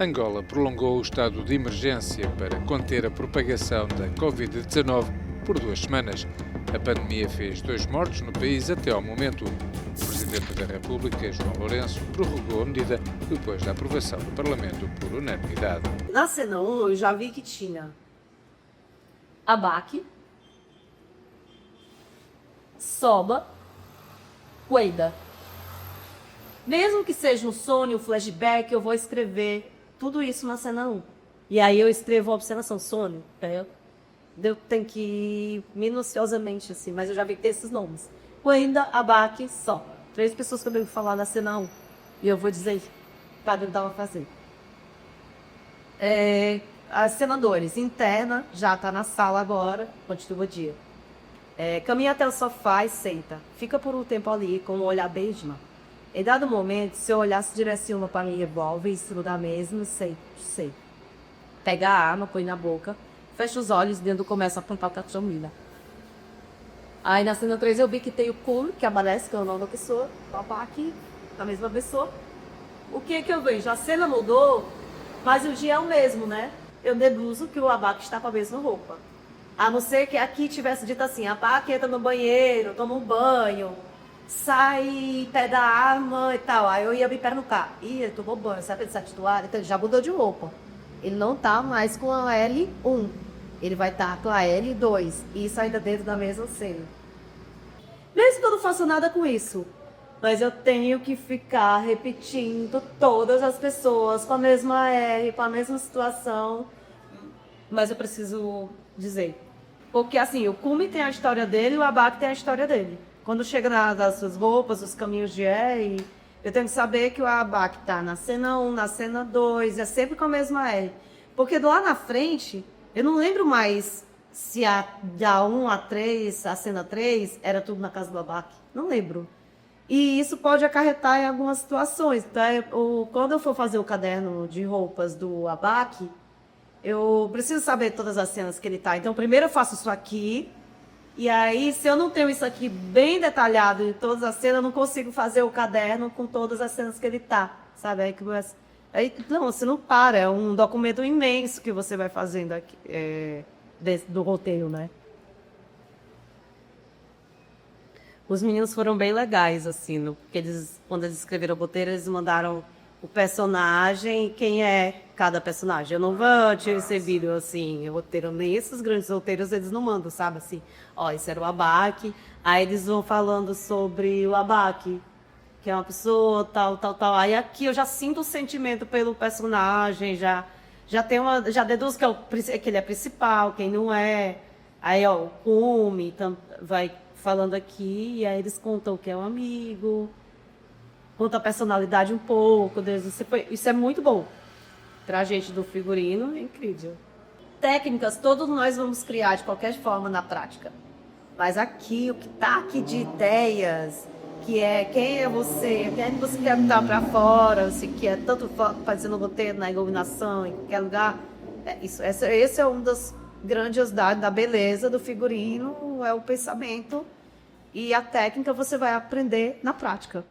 Angola prolongou o estado de emergência para conter a propagação da Covid-19 por 2 semanas. A pandemia fez 2 mortos no país até ao momento. O Presidente da República, João Lourenço, prorrogou a medida depois da aprovação do Parlamento por unanimidade. Na cena 1, eu já vi que tinha Abaque, Soba, Cueida. Mesmo que seja um sonho, um flashback, eu vou escrever tudo isso na cena 1. E aí eu escrevo a observação, sonho. Eu tenho que ir minuciosamente, assim, mas eu já vi que tem esses nomes. Cueida, Abaque, Soba. 3 pessoas que eu devo falar na cena 1. E eu vou dizer para eu dar fazer. As senadores, interna, já está na sala agora, continua o dia. Caminha até o sofá e senta. Fica por um tempo ali, com um olhar beijão. Em dado momento, seu olhar se direciona para um revólver em cima da mesa, não sei. Pega a arma, põe na boca, fecha os olhos e dentro começa a apontar para a família. Aí na cena 3 eu vi que tem o Cume, que aparece, que é o nome da pessoa, o Abaque, da mesma pessoa. O que é que eu vejo? A cena mudou, mas o dia é o mesmo, né? Eu deduzo que o Abaque está com a mesma roupa. A não ser que aqui tivesse dito assim, Abaque entra no banheiro, toma um banho, sai, pega a arma e tal. Aí eu ia me perguntar, ele tomou banho, sabe dessa titular? Então ele já mudou de roupa. Ele não tá mais com a L1, ele vai estar com a L2. E isso ainda dentro da mesma cena. Mesmo que eu não faça nada com isso, mas eu tenho que ficar repetindo todas as pessoas com a mesma R, com a mesma situação. Mas eu preciso dizer. Porque assim, o Cume tem a história dele e o Abaque tem a história dele. Quando chega nas suas roupas, os caminhos de R, eu tenho que saber que o Abaque está na cena 1, na cena 2, é sempre com a mesma R. Porque lá na frente, eu não lembro mais se da 1 a 3, a cena 3, era tudo na casa do Abaque. Não lembro. E isso pode acarretar em algumas situações. Então, quando eu for fazer o caderno de roupas do Abaque, eu preciso saber todas as cenas que ele está. Então, primeiro eu faço isso aqui. E aí, se eu não tenho isso aqui bem detalhado em todas as cenas, eu não consigo fazer o caderno com todas as cenas que ele tá, sabe? Não, você não para, é um documento imenso que você vai fazendo aqui, do roteiro, né? Os meninos foram bem legais, assim, porque quando eles escreveram o roteiro, eles mandaram o personagem, quem é cada personagem. Eu não vou te recebido assim, roteiro, nem esses grandes roteiros eles não mandam, sabe? Assim, ó, esse era o Abaque, aí eles vão falando sobre o Abaque, que é uma pessoa, tal. Aí aqui eu já sinto o sentimento pelo personagem, já deduzo que ele é principal, quem não é. Aí, ó, o Cume vai falando aqui, e aí eles contam que é um amigo, conta a personalidade um pouco. Isso é muito bom. Pra gente do figurino, é incrível. Técnicas, todos nós vamos criar de qualquer forma na prática. Mas aqui, o que tá aqui de ideias, que é quem é você, quem você quer botar pra fora, se quer tanto fazendo roteiro na iluminação, em qualquer lugar. Esse é um das grandiosidades da beleza do figurino, é o pensamento. E a técnica você vai aprender na prática.